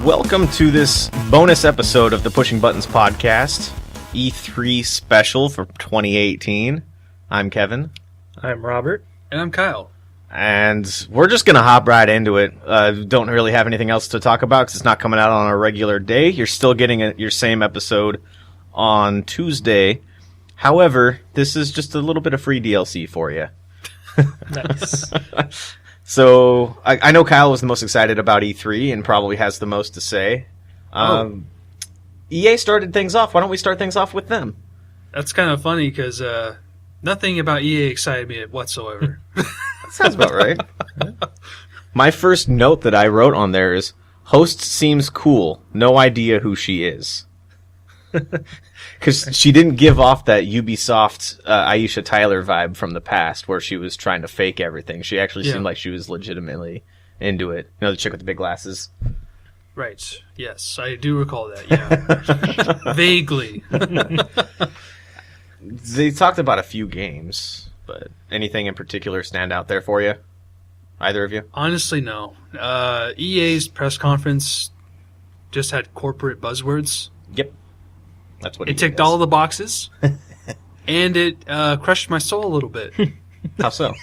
Welcome to this bonus episode of the Pushing Buttons podcast, E3 special for 2018. I'm Kevin. I'm Robert. And I'm Kyle. And we're just going to hop right into it. Don't really have anything else to talk about because it's not coming out on a regular day. You're still getting your same episode on Tuesday. However, this is just a little bit of free DLC for you. Nice. So, I know Kyle was the most excited about E3 and probably has the most to say. EA started things off. Why don't we start things off with them? That's kind of funny because nothing about EA excited me whatsoever. That sounds about right. My first note that I wrote on there is, host seems cool. No idea who she is. Because she didn't give off that Ubisoft Aisha Tyler vibe from the past where she was trying to fake everything. She actually seemed like she was legitimately into it. You know, the chick with the big glasses? Right. Yes, I do recall that, yeah. Vaguely. They talked about a few games, but anything in particular stand out there for you? Either of you? Honestly, no. EA's press conference just had corporate buzzwords. Yep. That's what it ticked all the boxes, and it crushed my soul a little bit. How so?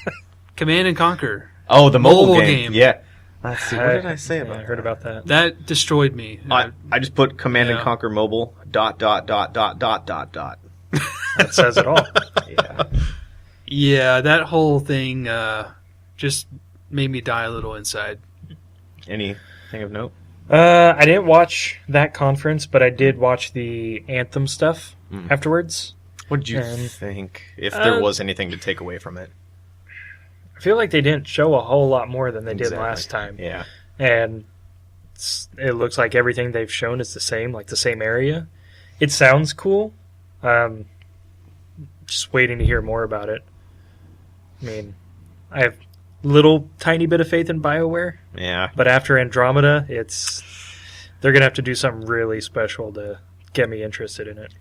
Command and Conquer. Oh, the mobile game. Yeah. Let's see. What did I say about I heard about that. That destroyed me. I just put Command and Conquer Mobile ... That says it all. Yeah. Yeah, that whole thing just made me die a little inside. Anything of note? I didn't watch that conference, but I did watch the Anthem stuff afterwards. What did you think, if there was anything to take away from it? I feel like they didn't show a whole lot more than they did last time. Yeah. And it looks like everything they've shown is the same, like the same area. It sounds cool. Just waiting to hear more about it. I mean, I have little tiny bit of faith in BioWare. Yeah. But after Andromeda, they're going to have to do something really special to get me interested in it.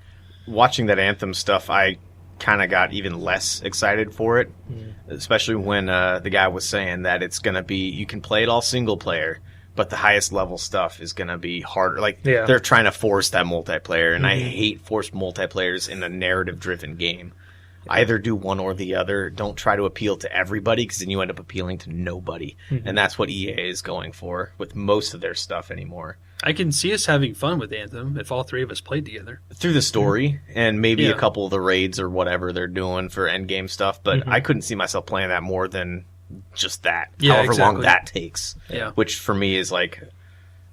Watching that Anthem stuff, I kind of got even less excited for it, especially when the guy was saying that it's going to be, you can play it all single player, but the highest level stuff is going to be harder. Like, they're trying to force that multiplayer, and I hate forced multiplayers in a narrative-driven game. Either do one or the other. Don't try to appeal to everybody, because then you end up appealing to nobody. And that's what EA is going for with most of their stuff anymore. I can see us having fun with Anthem if all three of us played together. Through the story, and maybe a couple of the raids or whatever they're doing for endgame stuff, but I couldn't see myself playing that more than just that. However long that takes. Yeah. Which for me is like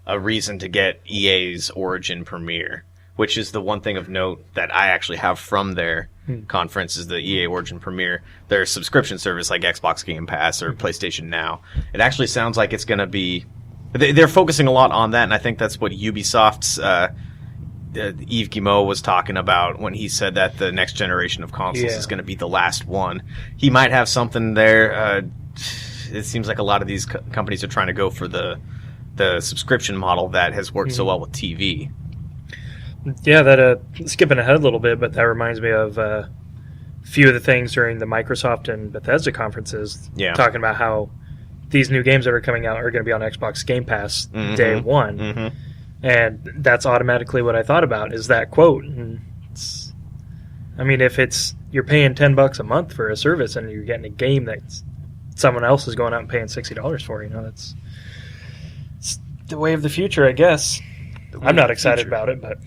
a reason to get EA's Origin Premiere, which is the one thing of note that I actually have from their conference is the EA Origin Premiere. Their subscription service like Xbox Game Pass or PlayStation Now. It actually sounds like it's going to be... They're focusing a lot on that, and I think that's what Ubisoft's Yves Guillemot was talking about when he said that the next generation of consoles is going to be the last one. He might have something there. It seems like a lot of these companies are trying to go for the subscription model that has worked so well with TV. Yeah, that skipping ahead a little bit, but that reminds me of a few of the things during the Microsoft and Bethesda conferences, talking about how these new games that are coming out are going to be on Xbox Game Pass day one. And that's automatically what I thought about, is that quote. And I mean, if you're paying $10 a month for a service and you're getting a game that someone else is going out and paying $60 for, it's the way of the future, I guess. I'm not excited about it, but...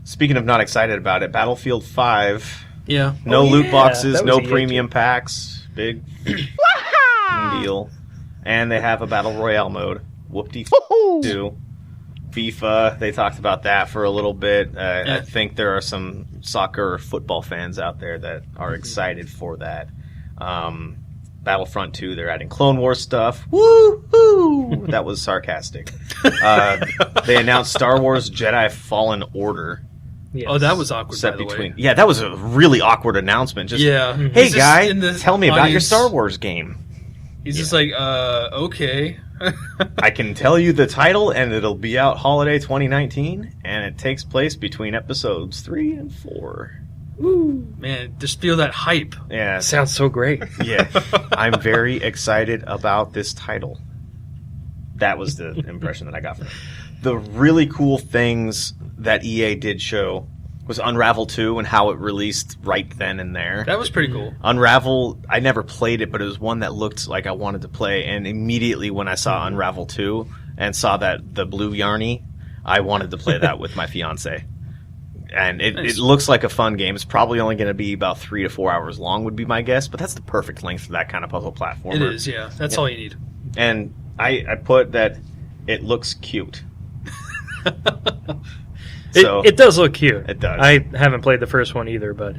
Speaking of not excited about it, Battlefield 5. Yeah. No loot boxes, no premium packs. Big deal. And they have a Battle Royale mode. Whoop-de-do. FIFA, they talked about that for a little bit. I think there are some soccer or football fans out there that are excited for that. Battlefront 2, they're adding Clone Wars stuff. Woo-hoo! That was sarcastic. They announced Star Wars Jedi Fallen Order. Yes. Oh, that was awkward, by the way. Yeah, that was a really awkward announcement. Just, hey, guy, tell me about your Star Wars game. He's just like, okay. I can tell you the title, and it'll be out holiday 2019, and it takes place between episodes 3 and 4. Ooh. Man, just feel that hype. Yeah. Sounds so great. Yeah. I'm very excited about this title. That was the impression that I got from it. the really cool things that EA did show was Unravel 2 and how it released right then and there. That was pretty cool. Unravel, I never played it, but it was one that looked like I wanted to play. And immediately when I saw Unravel 2 and saw that the blue Yarny, I wanted to play that with my fiance. And it looks like a fun game. It's probably only going to be about 3 to 4 hours long, would be my guess. But that's the perfect length for that kind of puzzle platformer. It is, yeah. That's all you need. And I put that it looks cute. It does look cute. It does. I haven't played the first one either, but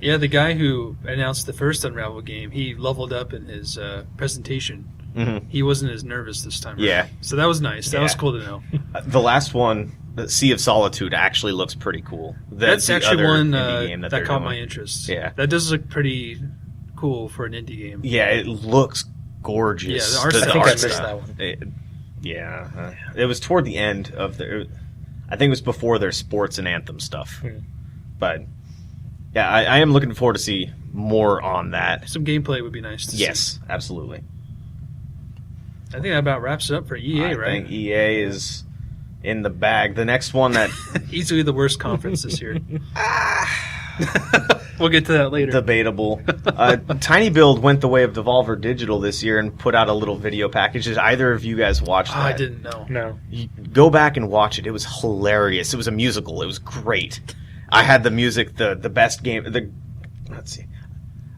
Yeah, the guy who announced the first Unravel game, he leveled up in his presentation. Mm-hmm. He wasn't as nervous this time. Yeah. Around. So that was nice. That was cool to know. The last one, the Sea of Solitude, actually looks pretty cool. That's actually one game that caught my interest. Yeah. That does look pretty cool for an indie game. Yeah, it looks gorgeous. Yeah, the art I think I style. missed that one. It was toward the end of I think it was before their sports and anthem stuff. But yeah, I am looking forward to see more on that. Some gameplay would be nice to see. Yes, absolutely. I think that about wraps it up for EA, right? I think EA is in the bag. The next one that easily the worst conference this year. We'll get to that later. Debatable. Tiny Build went the way of Devolver Digital this year and put out a little video package. Did either of you guys watch that? I didn't know. No. Go back and watch it. It was hilarious. It was a musical. It was great. I had the music, the best game. Let's see.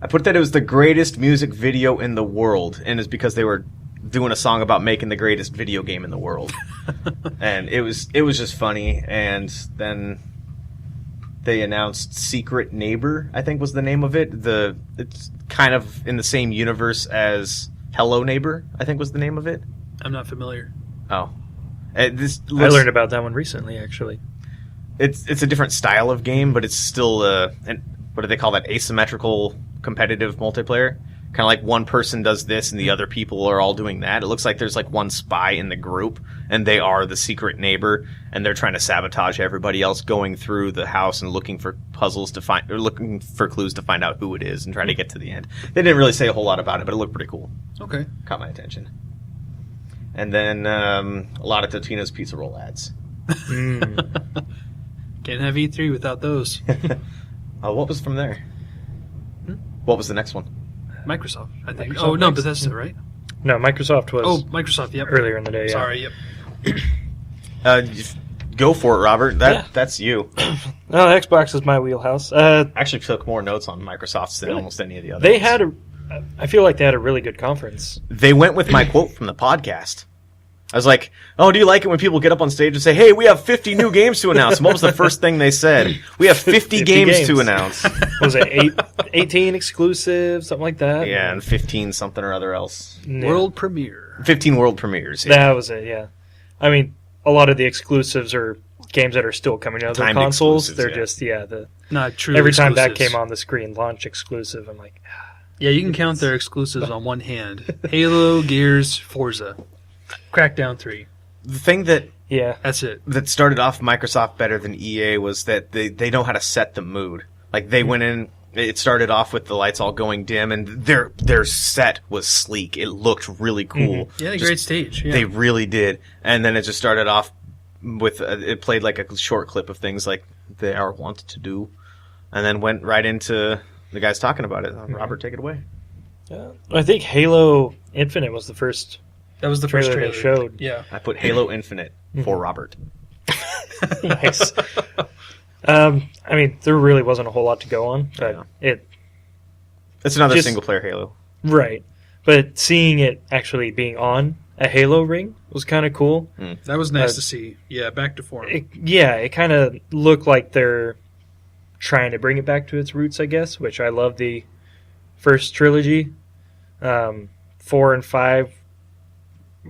I put that it was the greatest music video in the world, and it's because they were doing a song about making the greatest video game in the world. And it was just funny. And then they announced Secret Neighbor, I think was the name of it. It's kind of in the same universe as Hello Neighbor, I think was the name of it. I'm not familiar. Oh. I learned about that one recently, actually. It's a different style of game, but it's still what do they call that? Asymmetrical competitive multiplayer. Kind of like one person does this and the other people are all doing that. It looks like there's like one spy in the group, and they are the secret neighbor, and they're trying to sabotage everybody else going through the house and looking for puzzles to find, or looking for clues to find out who it is and trying to get to the end. They didn't really say a whole lot about it, but it looked pretty cool. Okay. Caught my attention. And then a lot of Totino's Pizza Roll ads. Can't have E3 without those. What was from there? What was the next one? Microsoft, I think. Microsoft Oh, no, next. Bethesda, right? No, Microsoft was Oh, Microsoft, yep. earlier in the day. Yeah. Sorry, yep. Go for it, Robert. That's you. No, Xbox is my wheelhouse. I actually took more notes on Microsoft's than almost any of the others. They had I feel like they had a really good conference. They went with my quote from the podcast. I was like, "Oh, do you like it when people get up on stage and say, "Hey, we have 50 new games to announce"?" And what was the first thing they said? We have 50 games to announce. Was it 18 exclusives, something like that? Yeah, and 15 something or other else. Yeah. World premiere. 15 world premieres. Yeah. That was it. Yeah, I mean, a lot of the exclusives are games that are still coming out of their Timed consoles. exclusives, They're yeah. just Not true. every time that exclusives. came on the screen, launch exclusive. I'm like, Yeah, you can count their exclusives on one hand. Halo, Gears, Forza. Crackdown 3. The thing that yeah, That's it. started off Microsoft better than EA was that they know how to set the mood. Like they went in, it started off with the lights all going dim, and their set was sleek. It looked really cool. Yeah, a Just- great stage. Yeah. They really did. And then it just started off with it played like a short clip of things like they are wont to do, and then went right into the guys talking about it. Robert, take it away. I think Halo Infinite was the first. That was the first trailer trailer they showed. Yeah. I put Halo Infinite for Robert. Nice. I mean, there really wasn't a whole lot to go on, but It's another Just- single player Halo. right. But seeing it actually being on a Halo ring was kind of cool. That was nice to see. Yeah, back to form. It kind of looked like they're trying to bring it back to its roots, I guess, which I love the first trilogy. 4 and 5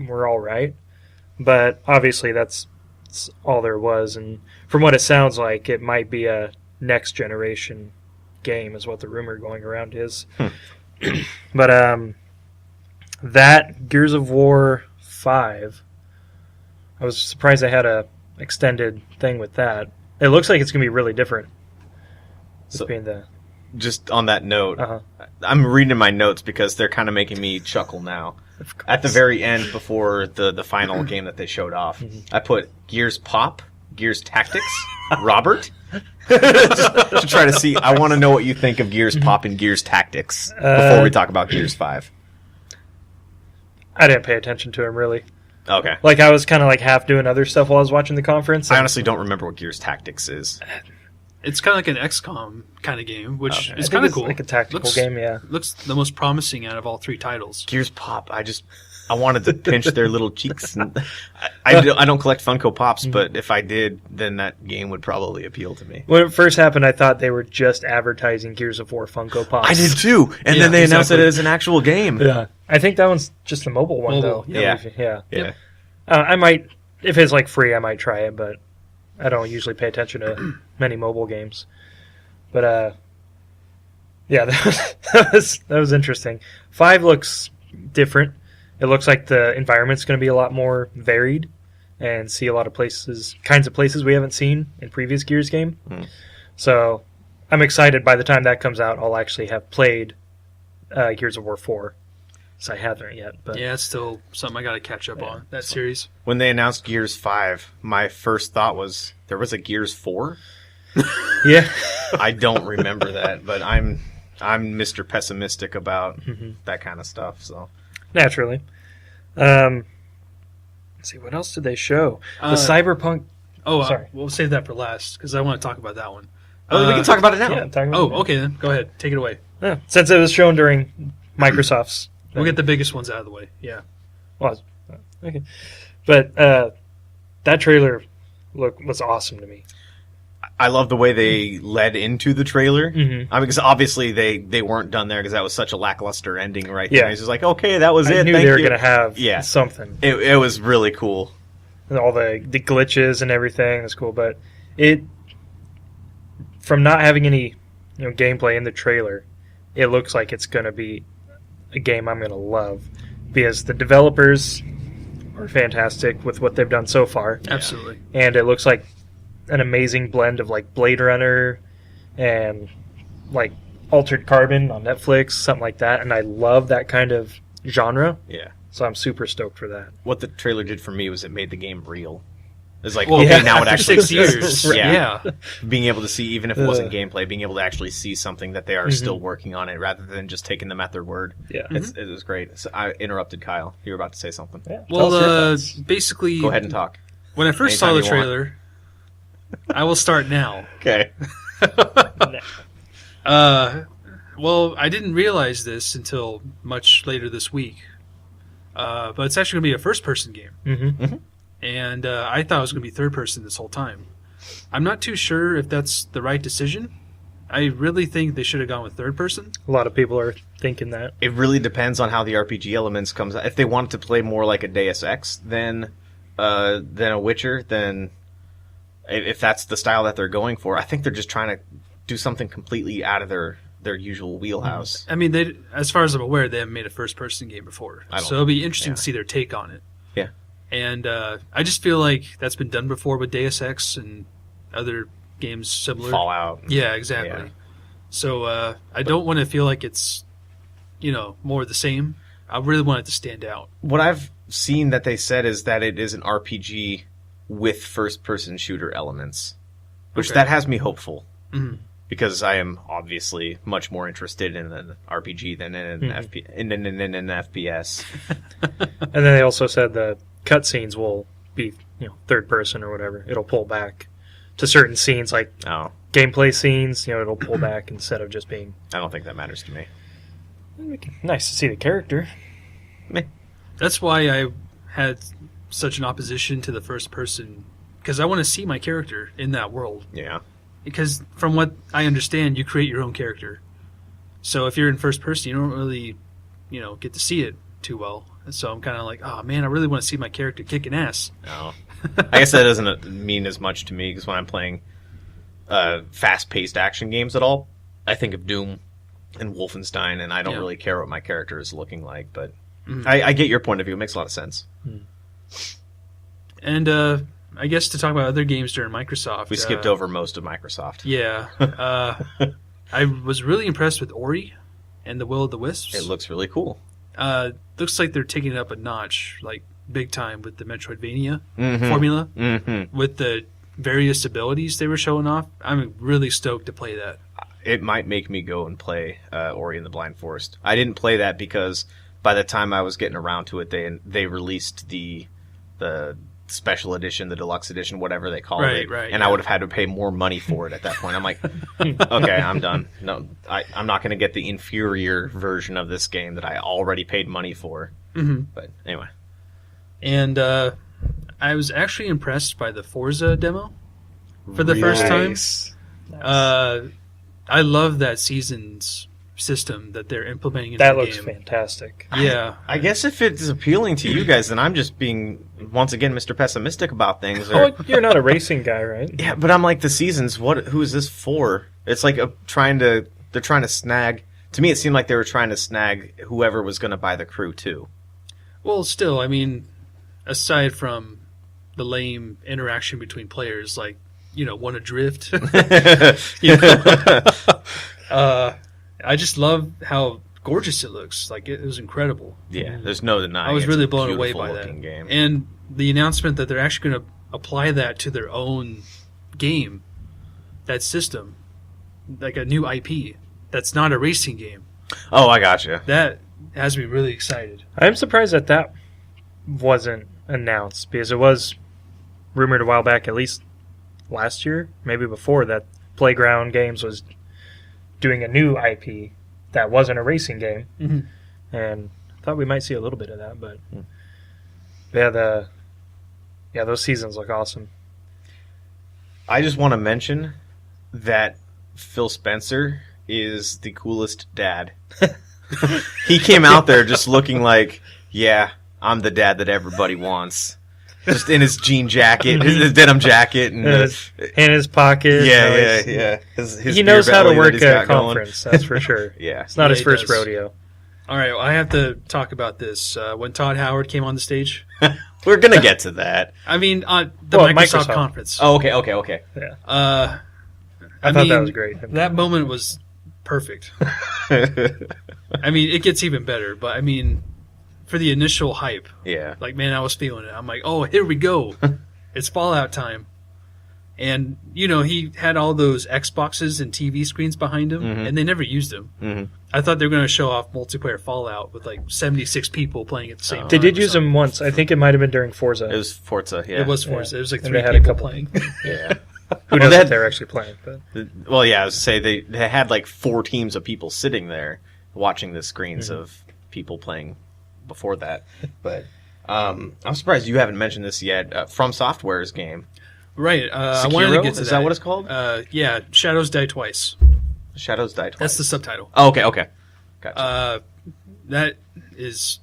were all right, but obviously that's all there was. And from what it sounds like, it might be a next generation game, is what the rumor going around is. But that Gears of War 5, I was surprised they had a extended thing with that. It looks like it's going to be really different. So- Being the just on that note, I'm reading my notes because they're kind of making me chuckle now. At the very end, before the final game that they showed off, I put Gears Pop, Gears Tactics, Robert, just to try to see. I want to know what you think of Gears Pop and Gears Tactics before we talk about Gears 5. I didn't pay attention to him, really. Okay. Like, I was kind of like half doing other stuff while I was watching the conference. I honestly don't remember what Gears Tactics is. It's kind of like an XCOM kind of game, which is kind of cool. Like a tactical game, yeah. Looks the most promising out of all 3 titles. Gears Pop, I wanted to pinch their little cheeks. And I don't collect Funko Pops, but if I did, then that game would probably appeal to me. When it first happened, I thought they were just advertising Gears of War Funko Pops. I did too, and then they announced it as an actual game. Yeah, I think that one's just a mobile one, though. Yeah. I might, if it's like free, I might try it, but I don't usually pay attention to many mobile games. But yeah, that was interesting. 5 looks different. It looks like the environment's going to be a lot more varied and see a lot of kinds of places we haven't seen in previous Gears game. So I'm excited. By the time that comes out, I'll actually have played Gears of War 4. So I haven't yet. But yeah, it's still something I got to catch up on, that series. When they announced Gears 5, my first thought was, there was a Gears 4? Yeah. I don't remember that, but I'm Mr. Pessimistic about that kind of stuff. So naturally. Let's see, what else did they show? The Cyberpunk... sorry. We'll save that for last, because I want to talk about that one. We can talk about it now. Yeah, okay then. Go ahead. Take it away. Yeah, since it was shown during Microsoft's... We'll get the biggest ones out of the way. Yeah. Well, okay. But that trailer was awesome to me. I love the way they led into the trailer. I mean, because obviously they weren't done there because that was such a lackluster ending right there. It's just like, okay, that was it. I knew they were going to have something. It was really cool. And all the glitches and everything was cool, but from not having any gameplay in the trailer, it looks like it's going to be a game I'm going to love because the developers are fantastic with what they've done so far. Absolutely. And it looks like an amazing blend of like Blade Runner and like Altered Carbon on Netflix, something like that. And I love that kind of genre. Yeah. So I'm super stoked for that. What the trailer did for me was it made the game real. It's like, now it actually 6 years. Yeah. Being able to see, even if it wasn't gameplay, being able to actually see something that they are still working on it rather than just taking them at their word. Yeah. It was great. So I interrupted Kyle. You were about to say something. Yeah. Well, basically... Go ahead and talk. When I first saw the trailer... I will start now. Okay. Well, I didn't realize this until much later this week. But it's actually going to be a first-person game. And I thought it was going to be third-person this whole time. I'm not too sure if that's the right decision. I really think they should have gone with third-person. A lot of people are thinking that. It really depends on how the RPG elements comes out. If they want to play more like a Deus Ex than a Witcher, then... If that's the style that they're going for, I think they're just trying to do something completely out of their usual wheelhouse. I mean, as far as I'm aware, they haven't made a first-person game before. So it'll be interesting to see their take on it. Yeah. And I just feel like that's been done before with Deus Ex and other games similar. Fallout. Yeah, exactly. Yeah. So I don't want to feel like it's, more of the same. I really want it to stand out. What I've seen that they said is that it is an RPG with first-person shooter elements, which that has me hopeful, because I am obviously much more interested in an RPG than in an FPS. And then they also said the cutscenes will be third-person or whatever. It'll pull back to certain scenes, like gameplay scenes. It'll pull back instead of just being... I don't think that matters to me. Nice to see the character. That's why I had such an opposition to the first person, because I want to see my character in that world. Yeah. Because from what I understand, you create your own character. So if you're in first person, you don't really, get to see it too well. And so I'm kind of like, oh man, I really want to see my character kicking ass. No. I guess that doesn't mean as much to me, because when I'm playing fast-paced action games at all, I think of Doom and Wolfenstein, and I don't really care what my character is looking like, but I get your point of view. It makes a lot of sense. And I guess to talk about other games during Microsoft, we skipped over most of Microsoft. Yeah. I was really impressed with Ori and the Will of the Wisps. It looks really cool. Looks like they're taking it up a notch, like big time with the Metroidvania formula. With the various abilities they were showing off. I'm really stoked to play that. It might make me go and play Ori and the Blind Forest. I didn't play that because by the time I was getting around to it, they released the special edition, the deluxe edition, whatever they called it. Right, and I would have had to pay more money for it at that point. I'm like, okay, I'm done. No, I'm not going to get the inferior version of this game that I already paid money for. But anyway. And I was actually impressed by the Forza demo for the first time. Nice. I love that seasons system that they're implementing in that the looks game. fantastic. Yeah. I guess if it's appealing to you guys, then I'm just being, once again, Mr. Pessimistic about things. Oh, you're not a racing guy, right? Yeah, but I'm like, the seasons, who is this for? It's like they're trying to snag, to me it seemed like they were trying to snag whoever was going to buy the crew too. Well, still, I mean, aside from the lame interaction between players, like, want to drift. I just love how gorgeous it looks. Like, it was incredible. Yeah, there's no denying. I was it's really a blown away by beautiful that. looking game. And the announcement that they're actually going to apply that to their own game, that system, like a new IP that's not a racing game. Oh, I gotcha. That has me really excited. I'm surprised that wasn't announced because it was rumored a while back, at least last year, maybe before, that Playground Games was doing a new IP that wasn't a racing game, and I thought we might see a little bit of that. But those seasons look awesome. I just want to mention that Phil Spencer is the coolest dad. He came out there just looking like, yeah, I'm the dad that everybody wants. Just in his jean jacket, his denim jacket, and in his pocket. Yeah. His he knows how to work a conference, that's for sure. Yeah. It's not his first rodeo. All right, well, I have to talk about this. When Todd Howard came on the stage. We're going to get to that. I mean, the Microsoft conference. Oh, okay. Yeah. I thought that was great. That moment was perfect. I mean, it gets even better, but I mean, for the initial hype, like, man, I was feeling it. I'm like, oh, here we go. It's Fallout time. And, he had all those Xboxes and TV screens behind him, and they never used them. I thought they were going to show off multiplayer Fallout with, like, 76 people playing at the same time. They did use them once. I think it might have been during Forza. It was Forza, yeah. It was Forza. It was like and 3 they had people a couple playing. Yeah. Who knows if they were actually playing. But. Well, yeah, I was going to say, they had, like, 4 teams of people sitting there watching the screens of people playing before that. But I'm surprised you haven't mentioned this yet. From Software's game. Right. I wanted to get to Is that what it's called? Yeah, Shadows Die Twice. Shadows Die Twice. That's the subtitle. Oh, okay. Gotcha. That is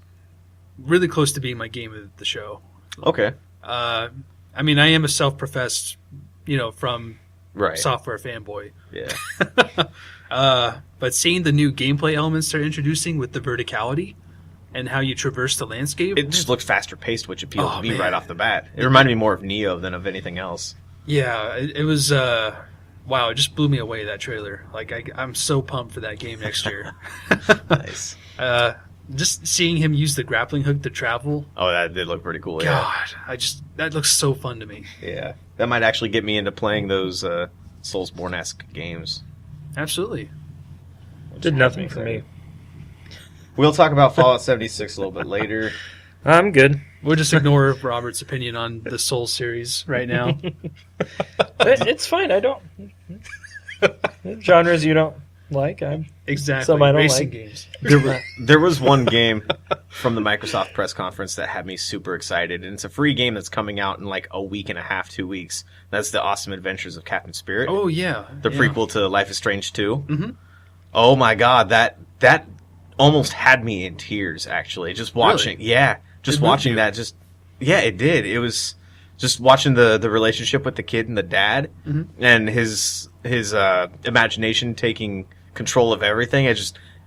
really close to being my game of the show. Okay. I mean, I am a self-professed, from software fanboy. Yeah. But seeing the new gameplay elements they're introducing with the verticality and how you traverse the landscape. It just looked faster paced, which appealed to me right off the bat. It reminded me more of Neo than of anything else. Yeah, it was, wow, it just blew me away, that trailer. Like, I'm so pumped for that game next year. Nice. Just seeing him use the grappling hook to travel. Oh, that did look pretty cool, God, that looks so fun to me. Yeah. That might actually get me into playing those Soulsborne-esque games. Absolutely. Did nothing for me. We'll talk about Fallout 76 a little bit later. I'm good. We'll just ignore Robert's opinion on the Souls series right now. It's fine. I don't. Genres you don't like. Exactly. Some I don't Racing like. games. There was one game from the Microsoft press conference that had me super excited, and it's a free game that's coming out in like a week and a half, 2 weeks. That's The Awesome Adventures of Captain Spirit. Oh, yeah. The prequel to Life is Strange 2. Mm-hmm. Oh my god, that almost had me in tears, actually. Just watching, Really? yeah. Just watching that, it did. It was just watching the relationship with the kid and the dad, and his imagination taking control of everything.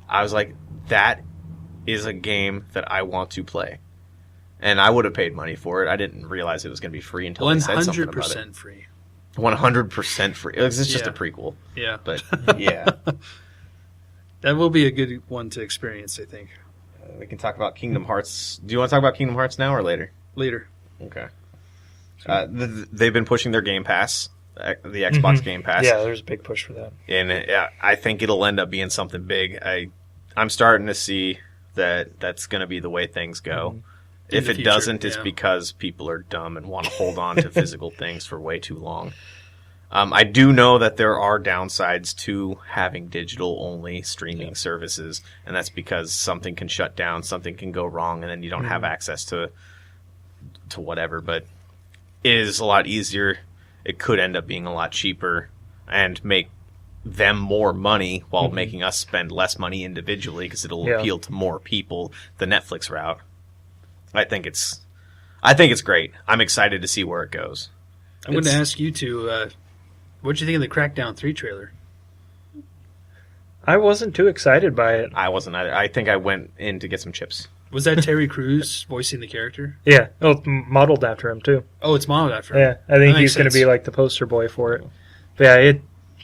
I was like, that is a game that I want to play. And I would have paid money for it. I didn't realize it was going to be free until they said something about it. 100% free. 100% free. It's just a prequel. Yeah. But, yeah. That will be a good one to experience, I think. We can talk about Kingdom Hearts. Do you want to talk about Kingdom Hearts now or later? Later. Okay. They've been pushing their Game Pass, the Xbox Game Pass. Yeah, there's a big push for that. And I think it'll end up being something big. I'm starting to see that that's going to be the way things go. If it doesn't, it's because people are dumb and want to hold on to physical things for way too long. I do know that there are downsides to having digital-only streaming services, and that's because something can shut down, something can go wrong, and then you don't have access to whatever. But it is a lot easier. It could end up being a lot cheaper and make them more money while making us spend less money individually because it'll appeal to more people, the Netflix route. I think it's great. I'm excited to see where it goes. I'm going to ask you two, what did you think of the Crackdown 3 trailer? I wasn't too excited by it. I wasn't either. I think I went in to get some chips. Was that Terry Crews voicing the character? Yeah. Oh, it's modeled after him, too. Oh, it's modeled after him. Yeah, I think he's going to be like the poster boy for it. But yeah,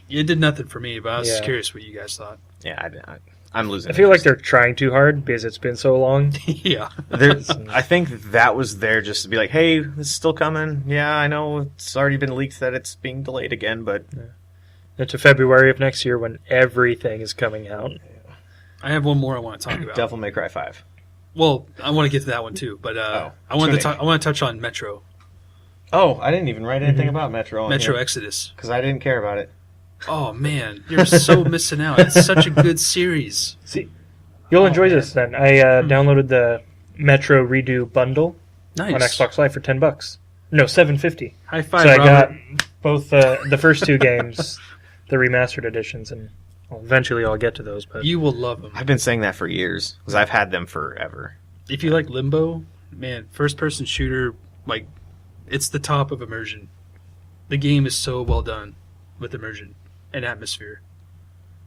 it did nothing for me, but I was curious what you guys thought. Yeah, I'm losing. I feel like they're trying too hard because it's been so long. Yeah. I think that was there just to be like, hey, this is still coming. Yeah, I know it's already been leaked that it's being delayed again, but... Into February of next year when everything is coming out. I have one more I want to talk about. Devil May Cry 5. Well, I want to get to that one too, but I want to touch on Metro. Oh, I didn't even write anything about Metro. Metro Exodus. Because I didn't care about it. Oh man, you're so missing out. It's such a good series. See, you'll enjoy this then. I downloaded the Metro Redo bundle on Xbox Live for $10. No, $7.50. High five, so I got Robert. both the first two games, the remastered editions, and eventually I'll get to those. But you will love them. I've been saying that for years because I've had them forever. If you like Limbo, man, first-person shooter, like, it's the top of immersion. The game is so well done with immersion and atmosphere.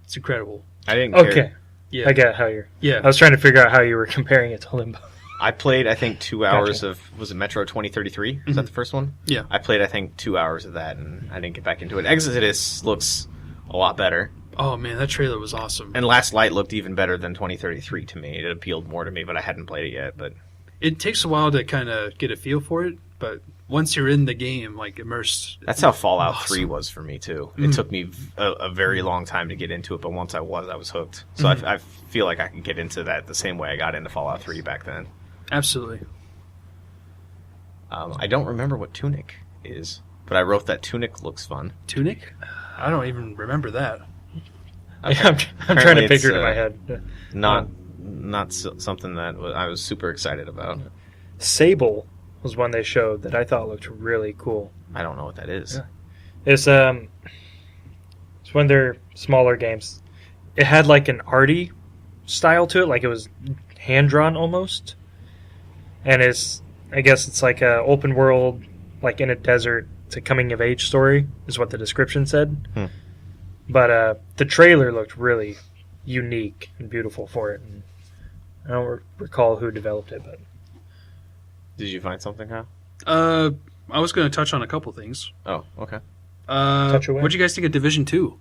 It's incredible. I didn't care. Okay. Yeah. I get how you're... Yeah. I was trying to figure out how you were comparing it to Limbo. I played, I think, 2 hours of... Was it Metro 2033? Is that the first one? Yeah. I played, I think, 2 hours of that, and I didn't get back into it. Exodus looks a lot better. Oh, man, that trailer was awesome. And Last Light looked even better than 2033 to me. It appealed more to me, but I hadn't played it yet. But it takes a while to kind of get a feel for it, but once you're in the game, like, immersed... That's how Fallout 3 was for me, too. It took me a very long time to get into it, but once I was hooked. So I feel like I can get into that the same way I got into Fallout 3 back then. Absolutely. I don't remember what Tunic is, but I wrote that Tunic looks fun. Tunic? I don't even remember that. Okay. Yeah, I'm trying to picture it in my head. Not something that I was super excited about. Sable was one they showed that I thought looked really cool. I don't know what that is. Yeah. It's one of their smaller games. It had like an arty style to it, like it was hand drawn almost. And I guess it's like a open world, like in a desert. It's a coming of age story, is what the description said. But the trailer looked really unique and beautiful for it. And I don't recall who developed it, but did you find something, Kyle? I was going to touch on a couple things. Oh, okay. What'd you guys think of Division 2?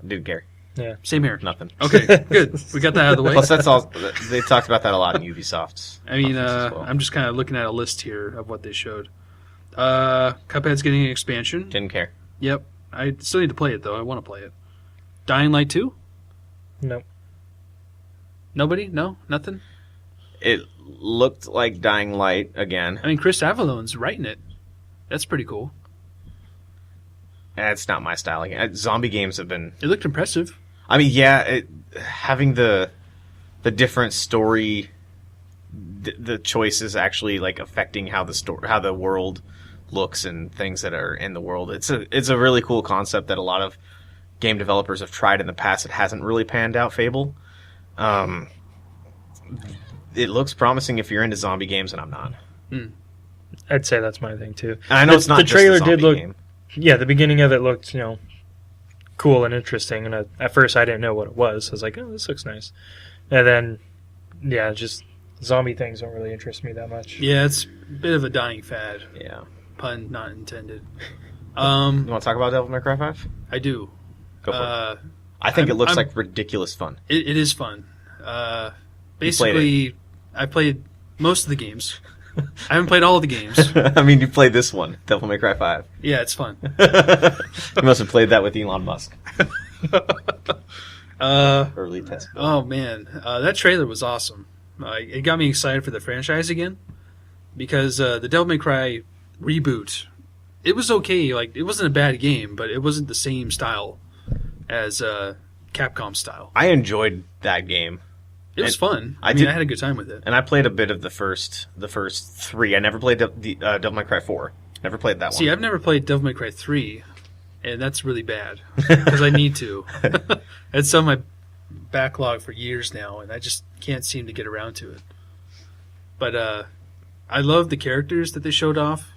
Didn't care. Yeah. Same here. Nothing. Okay, good. We got that out of the way. Plus, that's all. They talked about that a lot in Ubisoft's. I mean, I'm just kind of looking at a list here of what they showed. Cuphead's getting an expansion. Didn't care. Yep. I still need to play it, though. I want to play it. Dying Light 2? Nope. Nobody? No? Nothing? It looked like Dying Light again. I mean, Chris Avalone's writing it. That's pretty cool. It's not my style. Zombie games have been... It looked impressive. I mean, yeah, having the different story, the choices actually like affecting how the world looks and things that are in the world. It's a really cool concept that a lot of game developers have tried in the past. It hasn't really panned out. Fable. It looks promising if you're into zombie games, and I'm not. I'd say that's my thing too. And I know it's not. The trailer did look. Game. Yeah, the beginning of it looked, cool and interesting. And at first, I didn't know what it was. I was like, "Oh, this looks nice." And then, yeah, just zombie things don't really interest me that much. Yeah, it's a bit of a dying fad. Yeah, pun not intended. You want to talk about Devil May Cry 5? I do. Go for it. I think it looks like ridiculous fun. It is fun. Basically, I played most of the games. I haven't played all of the games. I mean, you played this one, Devil May Cry 5. Yeah, it's fun. You must have played that with Elon Musk. Early test. Oh, man. That trailer was awesome. It got me excited for the franchise again. Because the Devil May Cry reboot, it was okay. Like, it wasn't a bad game, but it wasn't the same style as Capcom style. I enjoyed that game. It was fun. I had a good time with it. And I played a bit of the first 3. I never played the Devil May Cry 4. Never played that one. See, I've never played Devil May Cry 3, and that's really bad because I need to. It's on my backlog for years now, and I just can't seem to get around to it. But I love the characters that they showed off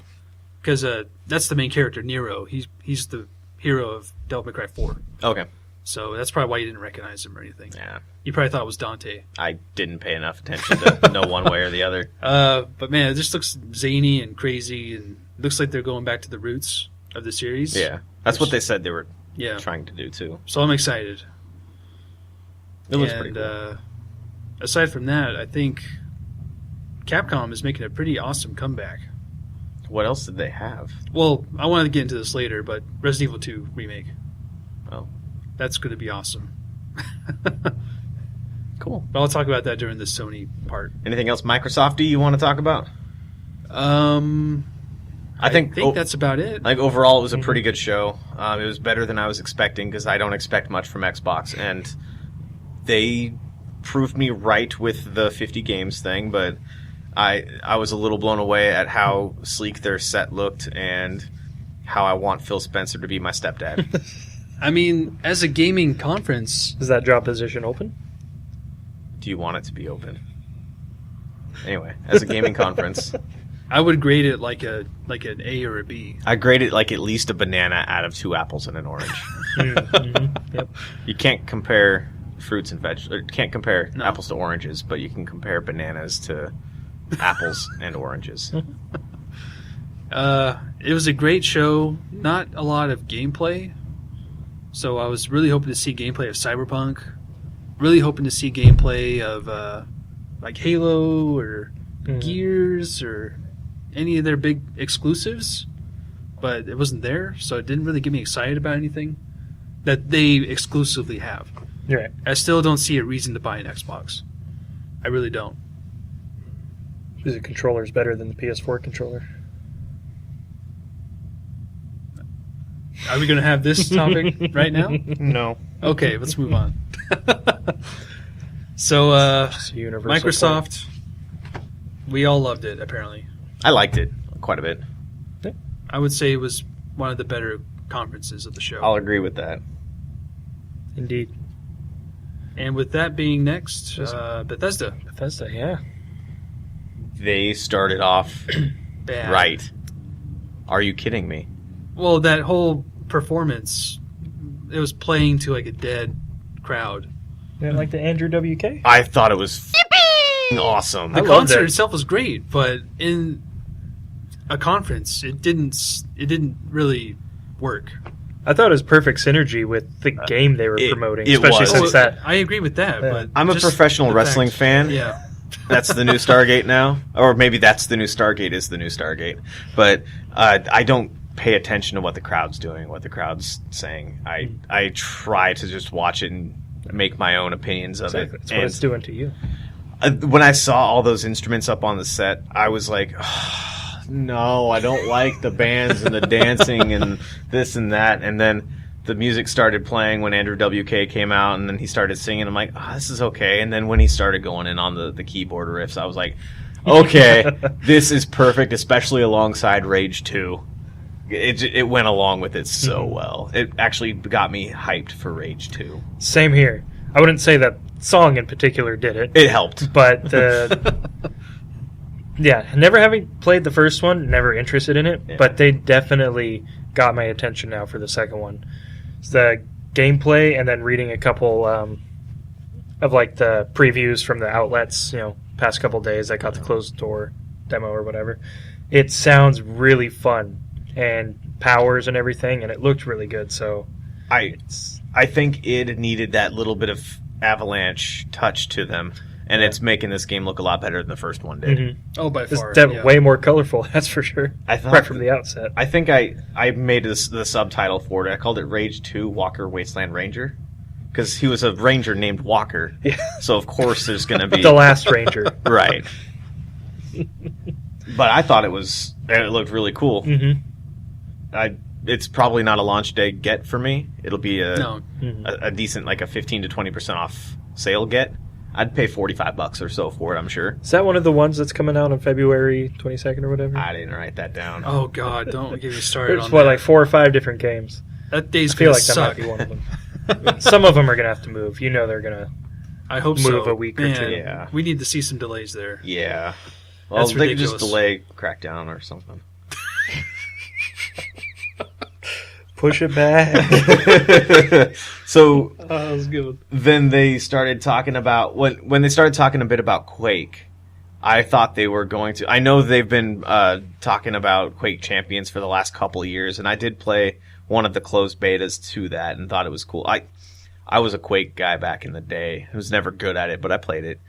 because that's the main character, Nero. He's the hero of Devil May Cry 4. Okay. So that's probably why you didn't recognize him or anything. Yeah. You probably thought it was Dante. I didn't pay enough attention to know one way or the other. But man, it just looks zany and crazy, and looks like they're going back to the roots of the series. Yeah. That's what they said they were trying to do, too. So I'm excited. It looks pretty cool. Aside from that, I think Capcom is making a pretty awesome comeback. What else did they have? Well, I wanted to get into this later, but Resident Evil 2 remake. Oh. That's going to be awesome. Cool. But I'll talk about that during the Sony part. Anything else Microsoft-y you want to talk about? I think that's about it. Like, overall, it was a pretty good show. It was better than I was expecting because I don't expect much from Xbox. And they proved me right with the 50 games thing, but I was a little blown away at how sleek their set looked and how I want Phil Spencer to be my stepdad. I mean, as a gaming conference... Is that job position open? Do you want it to be open? Anyway, as a gaming conference... I would grade it like an A or a B. I grade it like at least a banana out of 2 apples and an orange. Mm-hmm. Yep. You can't compare fruits and vegetables. Can't compare apples to oranges, but you can compare bananas to apples and oranges. It was a great show. Not a lot of gameplay. So I was really hoping to see gameplay of Cyberpunk. Really hoping to see gameplay of like Halo or Gears or any of their big exclusives. But it wasn't there, so it didn't really get me excited about anything that they exclusively have. You're right. I still don't see a reason to buy an Xbox. I really don't. The controller's better than the PS4 controller. Are we going to have this topic right now? No. Okay, let's move on. So, Microsoft, we all loved it, apparently. I liked it quite a bit. I would say it was one of the better conferences of the show. I'll agree with that. Indeed. And with that being next, Bethesda. Bethesda, yeah. They started off bad. Right. Are you kidding me? Well, that whole performance, it was playing to like a dead crowd. You didn't like the Andrew WK? I thought it was awesome. The concert itself was great, but in a conference, it didn't really work. I thought it was perfect synergy with the game they were promoting, it especially was. since that. I agree with that, but I'm a professional wrestling fan. Yeah. That's the new Stargate now, or maybe that's the new Stargate is the new Stargate. But I don't pay attention to what the crowd's doing, what the crowd's saying. I try to just watch it and make my own opinions of it. That's what it's doing to you. When I saw all those instruments up on the set, I was like, oh, no, I don't like the bands and the dancing and this and that. And then the music started playing when Andrew WK came out, and then he started singing. I'm like, oh, this is okay. And then when he started going in on the keyboard riffs, I was like, okay, this is perfect, especially alongside Rage 2. It went along with it so well. It actually got me hyped for Rage 2. Same here. I wouldn't say that song in particular did it. It helped. But, yeah, never having played the first one, never interested in it, but they definitely got my attention now for the second one. It's the gameplay and then reading a couple of, like, the previews from the outlets, past couple days. I got the closed door demo or whatever. It sounds really fun. And powers and everything, and it looked really good. So I think it needed that little bit of Avalanche touch to them, and it's making this game look a lot better than the first one did. Mm-hmm. Oh, by far. It's way more colorful, that's for sure. I thought, right from the outset. I think I made the subtitle for it. I called it Rage 2 Walker Wasteland Ranger, because he was a ranger named Walker. Yeah. So of course there's going to be the last ranger. Right. But I thought it looked really cool. Mm-hmm. It's probably not a launch day get for me. It'll be Mm-hmm. a decent, like a 15 to 20% off sale get. I'd pay $45 or so for it, I'm sure. Is that one of the ones that's coming out on February 22nd or whatever? I didn't write that down. Oh God, don't get me started There's on that. like 4 or 5 different games. That day's I feel gonna like suck. that might be one of them. Some of them are gonna have to move. You know they're gonna. I hope move so. a week or Man, two. Yeah. We need to see some delays there. Yeah. Well, That's they could just ridiculous. delay Crackdown or something. Push it back. So Oh, that was good. then they started talking about when they started talking a bit about Quake. I thought they were going to. I know they've been talking about Quake Champions for the last couple of years, and I did play one of the closed betas to that and thought it was cool. I was a Quake guy back in the day. I was never good at it, but I played it.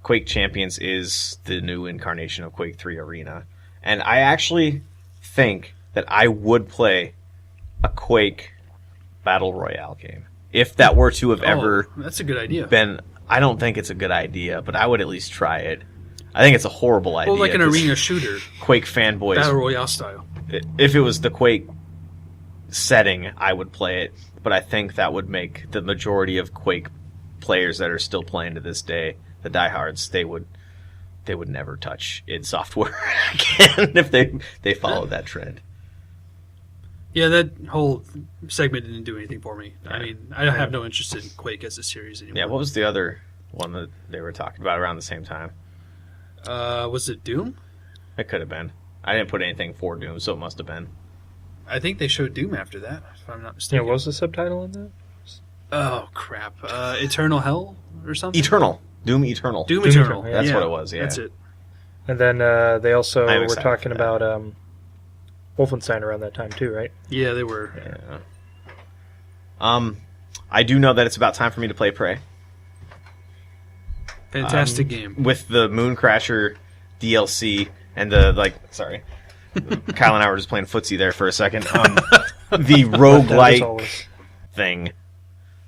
Quake Champions is the new incarnation of Quake 3 Arena, and I actually think that I would play a Quake Battle Royale game if that were to have ever that's a good idea. been. I don't think it's a good idea, but I would at least try it. I think it's a horrible idea. Well, like an 'cause arena shooter, Quake fanboys. battle royale style. If it was the Quake setting, I would play it, but I think that would make the majority of Quake players that are still playing to this day, the diehards, they would never touch id Software again if they followed that trend. Yeah, that whole segment didn't do anything for me. I mean, I have no interest in Quake as a series anymore. Yeah, what was the other one that they were talking about around the same time? Was it Doom? It could have been. I didn't put anything for Doom, so it must have been. I think they showed Doom after that, if I'm not Yeah, mistaken. what was the subtitle on that? Oh, crap. Eternal Hell or something? Eternal. Doom Eternal. Doom Doom Eternal. Eternal, yeah. That's what it was, yeah. That's it. And then they also I'm were excited talking for that. about Wolfenstein around that time too, right? Yeah, they were. Yeah. I do know that it's about time for me to play Prey. Fantastic game. With the Mooncrasher DLC and the, sorry. Kyle and I were just playing footsie there for a second. The As roguelike always. thing.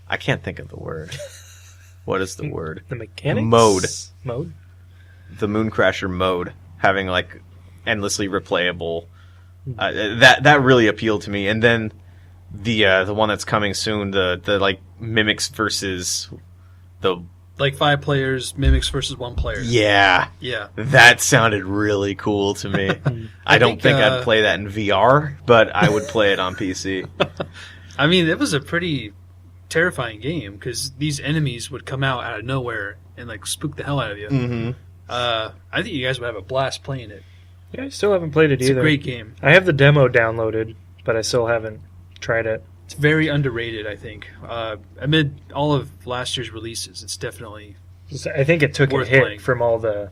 I can't think of the word. What is the word? The mechanics? Mode. The Mooncrasher mode. Having, endlessly replayable. That really appealed to me. And then the one that's coming soon, the Mimics versus the... Like 5 players, Mimics versus 1 player. Yeah. Yeah. That sounded really cool to me. I don't think I'd play that in VR, but I would play it on PC. I mean, it was a pretty terrifying game because these enemies would come out of nowhere and spook the hell out of you. Mm-hmm. I think you guys would have a blast playing it. Yeah, I still haven't played it It's either. a great game. I have the demo downloaded, but I still haven't tried it. It's very underrated, I think. Amid all of last year's releases, it's definitely... I think it took a Worth hit playing. from all the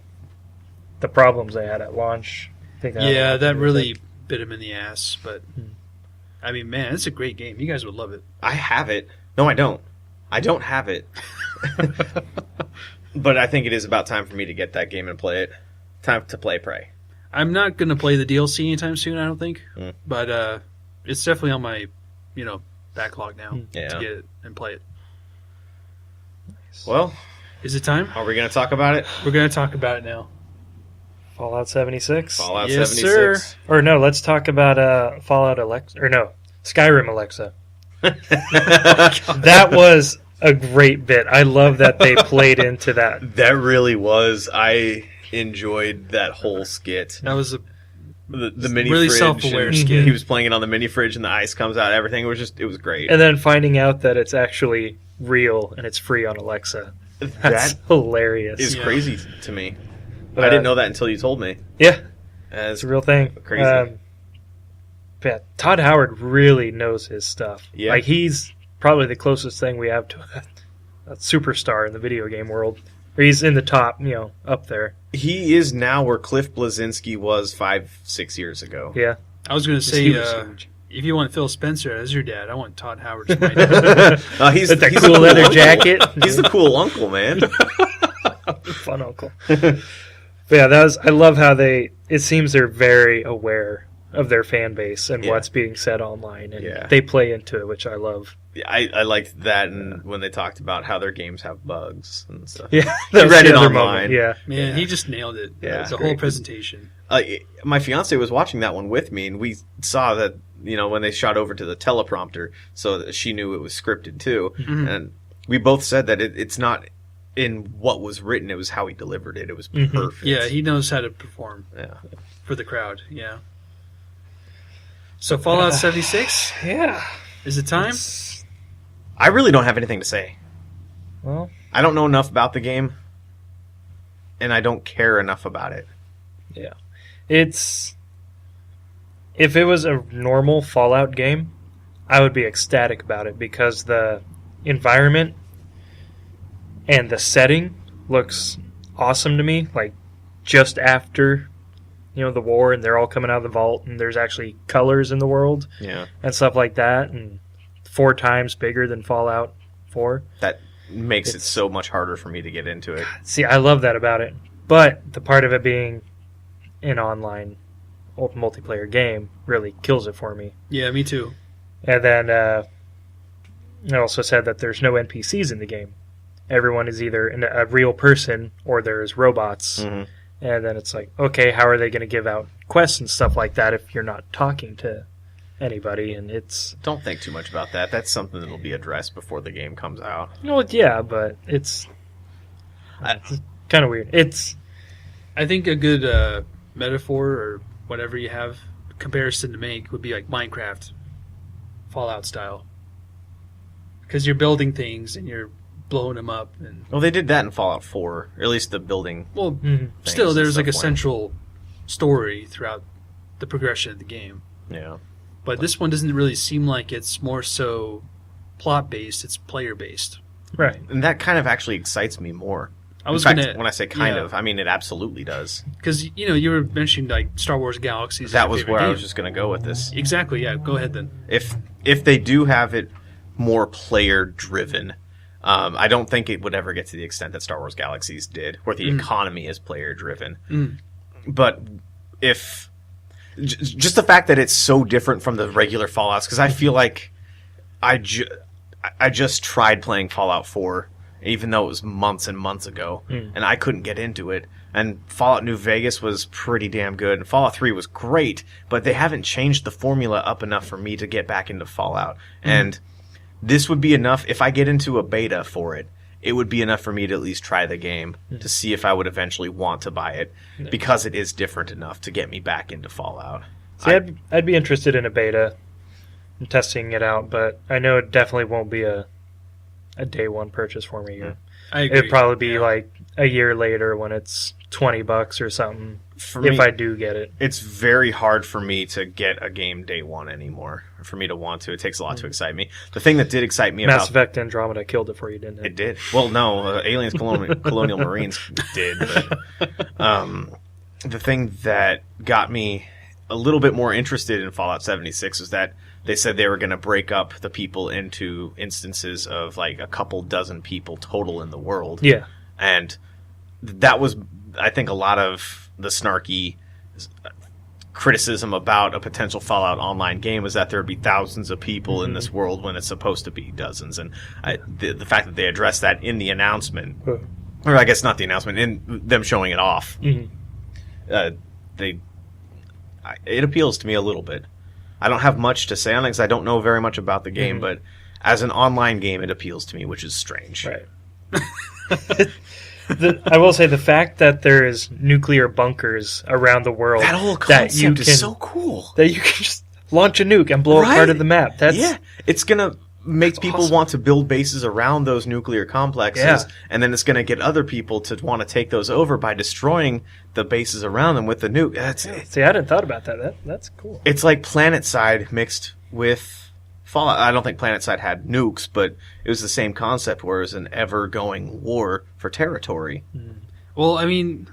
problems they had at launch. I think Yeah, that really think. bit him in the ass. But, I mean, man, it's a great game. You guys would love it. I have it. No, I don't. I don't have it. But I think it is about time for me to get that game and play it. Time to play Prey. I'm not going to play the DLC anytime soon, I don't think. Mm. But it's definitely on my, backlog now Yeah. to get it and play it. Well, Is it time? are we going to talk about it? We're going to talk about it now. Fallout 76. Fallout Yes, 76. Or no, let's talk about Fallout Alexa. Or no, Skyrim Alexa. That was a great bit. I love that they played into that. That really was. I enjoyed that whole skit. That was a The mini really fridge. self-aware and skit. He was playing it on the mini fridge and the ice comes out. Everything it was great. And then finding out that it's actually real and it's free on Alexa. That's That hilarious. is Yeah. crazy to me. But, I didn't know that until you told me. Yeah, As it's a real thing. Crazy. Yeah, Todd Howard really knows his stuff. Yeah. He's probably the closest thing we have to a superstar in the video game world. Or he's in the top, up there. he is now where Cliff Bleszinski was 5-6 years ago. Yeah. I was going to say, He was huge. if you want Phil Spencer as your dad, I want Todd Howard as my dad. He's that he's cool the leather uncle. jacket. He's the cool uncle, man. Fun uncle. But yeah, I love how it seems they're very aware of their fan base and what's being said online, and they play into it, which I love. Yeah, I liked that, and when they talked about how their games have bugs and stuff. Yeah, I read it online. Moment. Yeah, Man, he just nailed it. Yeah, the whole presentation. My fiance was watching that one with me, and we saw that when they shot over to the teleprompter, so that she knew it was scripted too, and we both said that it's not in what was written; it was how he delivered it. It was perfect. Yeah, he knows how to perform. Yeah. For the crowd. Yeah. So Fallout 76. Yeah. Is it time? I really don't have anything to say. Well, I don't know enough about the game, and I don't care enough about it. Yeah. If it was a normal Fallout game, I would be ecstatic about it because the environment and the setting looks awesome to me. Like, just after, the war, and they're all coming out of the vault, and there's actually colors in the world. Yeah. And stuff like that, and 4 times bigger than Fallout 4. That makes it so much harder for me to get into it. See, I love that about it. But the part of it being an online multiplayer game really kills it for me. Yeah, me too. And then it also said that there's no NPCs in the game. Everyone is either a real person or there's robots. Mm-hmm. And then it's like, okay, how are they going to give out quests and stuff like that if you're not talking to anybody? And it's... Don't think too much about that. That's something that'll be addressed before the game comes out. Well, yeah, but it's kind of weird. I think a good metaphor or whatever you have comparison to make would be like Minecraft, Fallout style, because you're building things and you're blowing them up. And well, they did that in Fallout 4, or at least the building. Well, still, there's like a central story throughout the progression of the game. Yeah, but this one doesn't really seem like it's more so plot based; it's player based. Right, and that kind of actually excites me more. I was in fact, when I say kind of, I mean it absolutely does. Because you were mentioning like Star Wars Galaxies. That was where I was just going to go with this. Exactly. Yeah. Go ahead then. If they do have it more player driven, I don't think it would ever get to the extent that Star Wars Galaxies did, where the economy is player driven. But if just the fact that it's so different from the regular Fallouts, because I feel like I just tried playing Fallout 4. Even though it was months and months ago, and I couldn't get into it. And Fallout New Vegas was pretty damn good, and Fallout 3 was great, but they haven't changed the formula up enough for me to get back into Fallout. And this would be enough, if I get into a beta for it, it would be enough for me to at least try the game to see if I would eventually want to buy it, because it is different enough to get me back into Fallout. See, I'd be interested in a beta and testing it out, but I know it definitely won't be a day one purchase for me. I agree. It'd probably be like a year later when it's $20 or something. For me, if I do get it, it's very hard for me to get a game day one anymore. For me to want to, it takes a lot to excite me. The thing that did excite me Mass Effect Andromeda killed it for you, didn't it? It did. Well, no, Aliens Colonial Marines did. But, the thing that got me a little bit more interested in Fallout 76 was that they said they were going to break up the people into instances of like a couple dozen people total in the world. Yeah. And that was, I think, a lot of the snarky criticism about a potential Fallout Online game was that there would be thousands of people in this world when it's supposed to be dozens. And the fact that they addressed that in the announcement, or I guess not the announcement, in them showing it off, it appeals to me a little bit. I don't have much to say on it because I don't know very much about the game, but as an online game, it appeals to me, which is strange. Right. I will say the fact that there is nuclear bunkers around the world, that whole concept is so cool. That you can just launch a nuke and blow up part of the map. It's gonna make people want to build bases around those nuclear complexes, and then it's going to get other people to want to take those over by destroying the bases around them with the nuke. See, I hadn't thought about that. That's cool. It's like PlanetSide mixed with Fallout. I don't think PlanetSide had nukes, but it was the same concept where it was an ever-going war for territory. Well, I mean,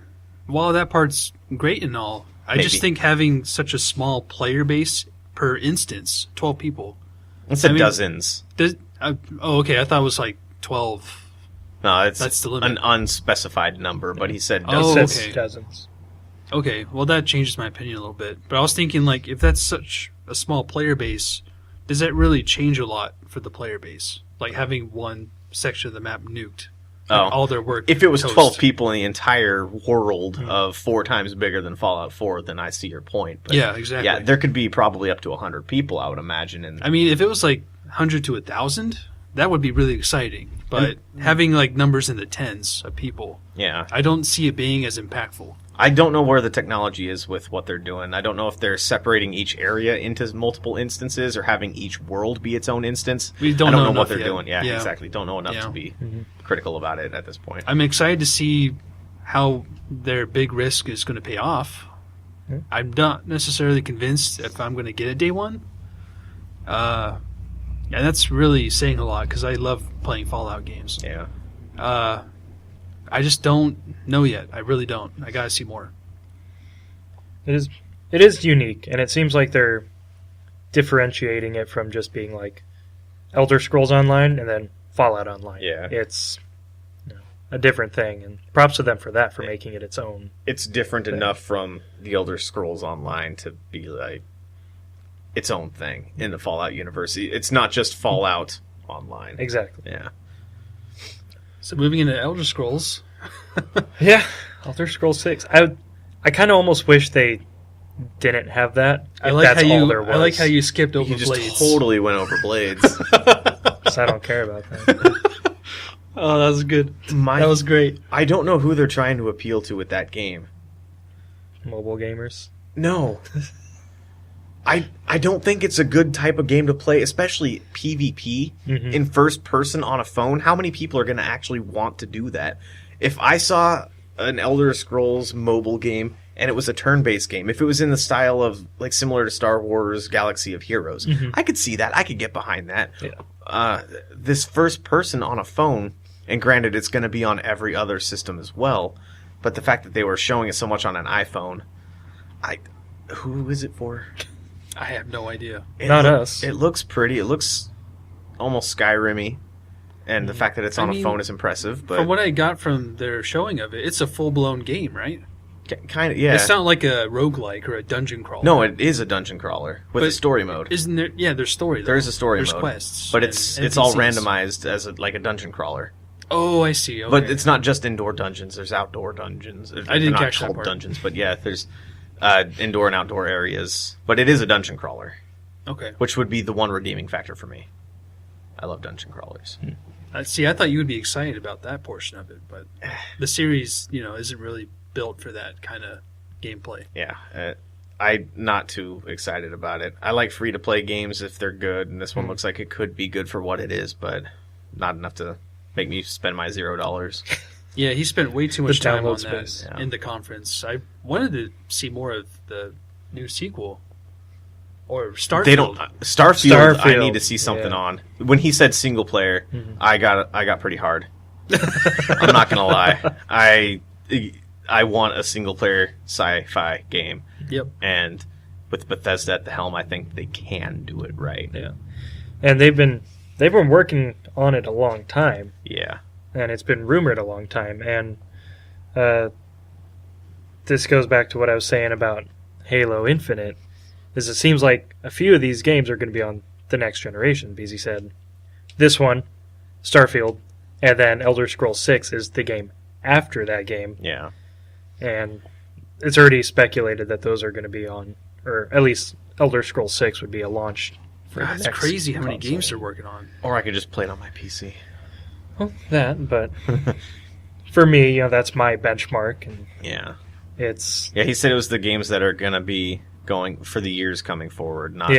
while that part's great and all, I just think having such a small player base per instance, 12 people. It said dozens. Okay. I thought it was like 12. No, that's the limit. An unspecified number, but he said dozens. Okay. Dozens. Okay, well that changes my opinion a little bit. But I was thinking, like, if that's such a small player base, does that really change a lot for the player base? Like having one section of the map nuked, all their work. If it was 12 people in the entire world of 4 times bigger than Fallout 4, then I see your point. But yeah, exactly. Yeah, there could be probably up to 100 people, I would imagine. And I mean, if it was like 100 to 1,000, that would be really exciting. But having like numbers in the tens of people, I don't see it being as impactful. I don't know where the technology is with what they're doing. I don't know if they're separating each area into multiple instances or having each world be its own instance. We don't I don't know know what they're yet. doing. Yeah, exactly. Don't know enough to be critical about it at this point. I'm excited to see how their big risk is going to pay off. I'm not necessarily convinced if I'm going to get it day one. And that's really saying a lot because I love playing Fallout games. Yeah. I just don't know yet. I really don't. I gotta see more. It is unique, and it seems like they're differentiating it from just being like Elder Scrolls Online and then Fallout Online. Yeah. It's a different thing, and props to them for that, for making it its own. It's different enough from the Elder Scrolls Online to be like its own thing in the Fallout universe. It's not just Fallout Online. Exactly. Yeah. So moving into Elder Scrolls. Yeah, Elder Scrolls 6. I kind of almost wish they didn't have that. I like how you skipped over Blades. Blades. You just totally went over Blades. So I don't care about that. Oh, that was good. That was great. I don't know who they're trying to appeal to with that game. Mobile gamers? No. I don't think it's a good type of game to play, especially PvP in first person on a phone. How many people are going to actually want to do that? If I saw an Elder Scrolls mobile game and it was a turn-based game, if it was in the style of like similar to Star Wars Galaxy of Heroes, I could see that. I could get behind that. Yeah. This first person on a phone, and granted it's going to be on every other system as well, but the fact that they were showing it so much on an iPhone, who is it for? I have no idea. Not us. It looks pretty. It looks almost Skyrim-y. And the fact that it's on a phone is impressive. But from what I got from their showing of it, it's a full-blown game, right? Kind of, yeah. It's not like a roguelike or a dungeon crawler. No, it is a dungeon crawler with a story mode. Isn't there? Yeah, there's story. There is a story mode. There's quests. But it's all randomized as like a dungeon crawler. Oh, I see. Okay. But it's not just indoor dungeons. There's outdoor dungeons. I didn't catch that part. Dungeons, but yeah, there's indoor and outdoor areas. But it is a dungeon crawler. Okay. Which would be the one redeeming factor for me. I love dungeon crawlers. See, I thought you would be excited about that portion of it, but the series, isn't really built for that kind of gameplay. Yeah, I'm not too excited about it. I like free-to-play games if they're good, and this one looks like it could be good for what it is, but not enough to make me spend my $0. Yeah, he spent way too much time on that space. in the conference. I wanted to see more of the new sequel. Or Starfield. They don't. Starfield. I need to see something on. When he said single player, I got pretty hard. I'm not gonna lie. I want a single player sci-fi game. Yep. And with Bethesda at the helm, I think they can do it right. Yeah. And they've been working on it a long time. Yeah. And it's been rumored a long time. And this goes back to what I was saying about Halo Infinite. Is it seems like a few of these games are going to be on the next generation, because he said this one, Starfield, and then Elder Scrolls 6 is the game after that game. Yeah. And it's already speculated that those are going to be on, or at least Elder Scrolls 6 would be a launch for the It's next crazy how many console. games they're working on. Or I could just play it on my PC. Well, that, but for me, that's my benchmark. And yeah. Yeah, he said it was the games that are going to be going for the years coming forward, not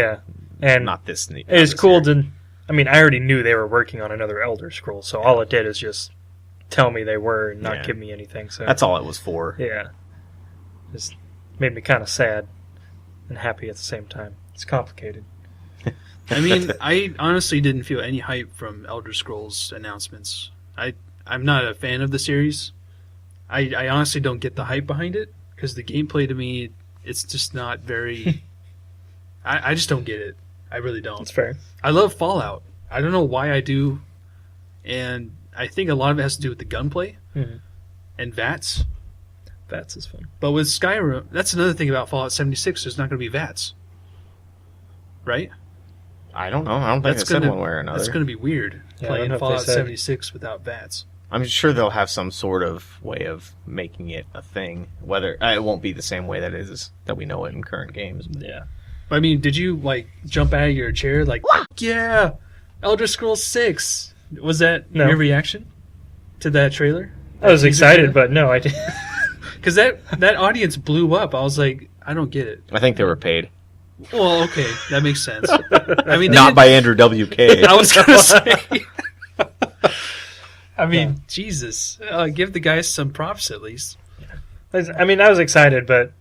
this. It's cool to. I mean, I already knew they were working on another Elder Scrolls, so all it did is just tell me they were and not give me anything. So that's all it was for. Yeah, just made me kind of sad and happy at the same time. It's complicated. I mean, I honestly didn't feel any hype from Elder Scrolls announcements. I'm not a fan of the series. I honestly don't get the hype behind it because the gameplay to me it's just not very. I just don't get it. I really don't. That's fair. I love Fallout. I don't know why I do, and I think a lot of it has to do with the gunplay and VATS. VATS is fun. But with Skyrim, that's another thing about Fallout 76. There's not going to be VATS, right? I don't know. I don't think it's said one way or another. That's going to be weird playing Fallout 76 without VATS. I'm sure they'll have some sort of way of making it a thing. Whether it won't be the same way that we know it in current games. Yeah. I mean, did you jump out of your chair yeah, Elder Scrolls 6? Was that your reaction to that trailer? I was excited, but no, I didn't. Because that audience blew up. I was like, I don't get it. I think they were paid. Well, okay, that makes sense. I mean, not by Andrew WK. I was going to say. I mean, Jesus, give the guys some props at least. I mean, I was excited, but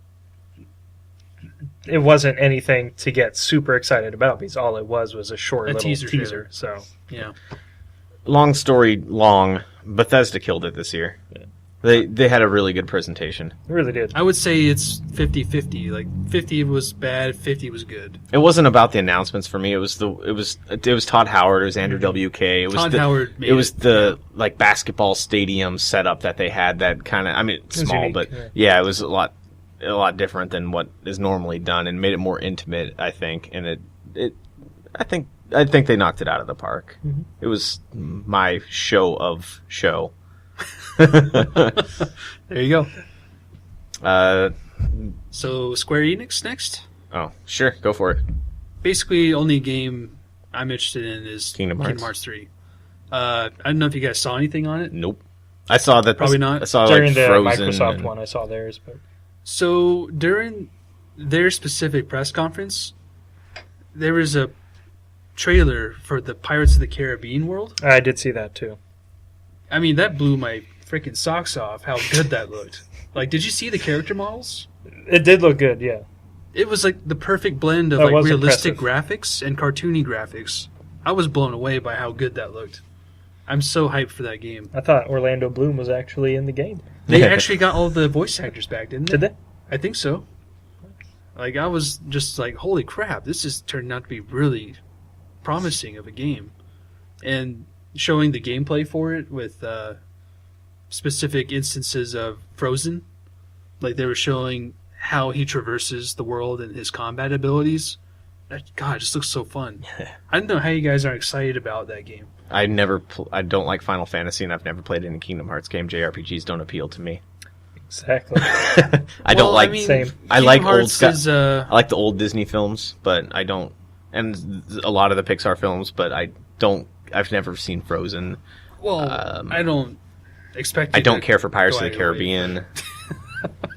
it wasn't anything to get super excited about because all it was a short little teaser. So yeah. Long story long, Bethesda killed it this year. Yeah. They had a really good presentation. They really did. I would say it's 50-50. Like 50 was bad, 50 was good. It wasn't about the announcements for me. It was Todd Howard. It was Andrew WK. It was Howard. It was the basketball stadium setup that they had. That kind of, I mean, it's small, unique, but it was a lot different than what is normally done, and made it more intimate, I think. And I think they knocked it out of the park. Mm-hmm. It was my show of show. There you go. So Square Enix next? Oh, sure, go for it. Basically, only game I'm interested in is Kingdom Hearts 3. I don't know if you guys saw anything on it. Nope. I saw that. Probably not. I saw during the Frozen Microsoft one. I saw theirs, but so during their specific press conference, there was a trailer for the Pirates of the Caribbean world. I did see that too. I mean, that blew my freaking socks off how good that looked. Did you see the character models? It did look good, yeah. It was the perfect blend of realistic graphics and cartoony graphics. I was blown away by how good that looked. I'm so hyped for that game. I thought Orlando Bloom was actually in the game. They actually got all the voice actors back, didn't they? Did they? I think so. I was just holy crap, this is turned out to be really promising of a game. And showing the gameplay for it with specific instances of Frozen. They were showing how he traverses the world and his combat abilities. God, it just looks so fun. I don't know how you guys are excited about that game. I don't like Final Fantasy, and I've never played any Kingdom Hearts game. JRPGs don't appeal to me. Exactly. I don't like. Same. I like I like the old Disney films, but I don't, and a lot of the Pixar films, but I don't. I've never seen Frozen. Well, I don't expect. I don't care for Pirates of the Caribbean.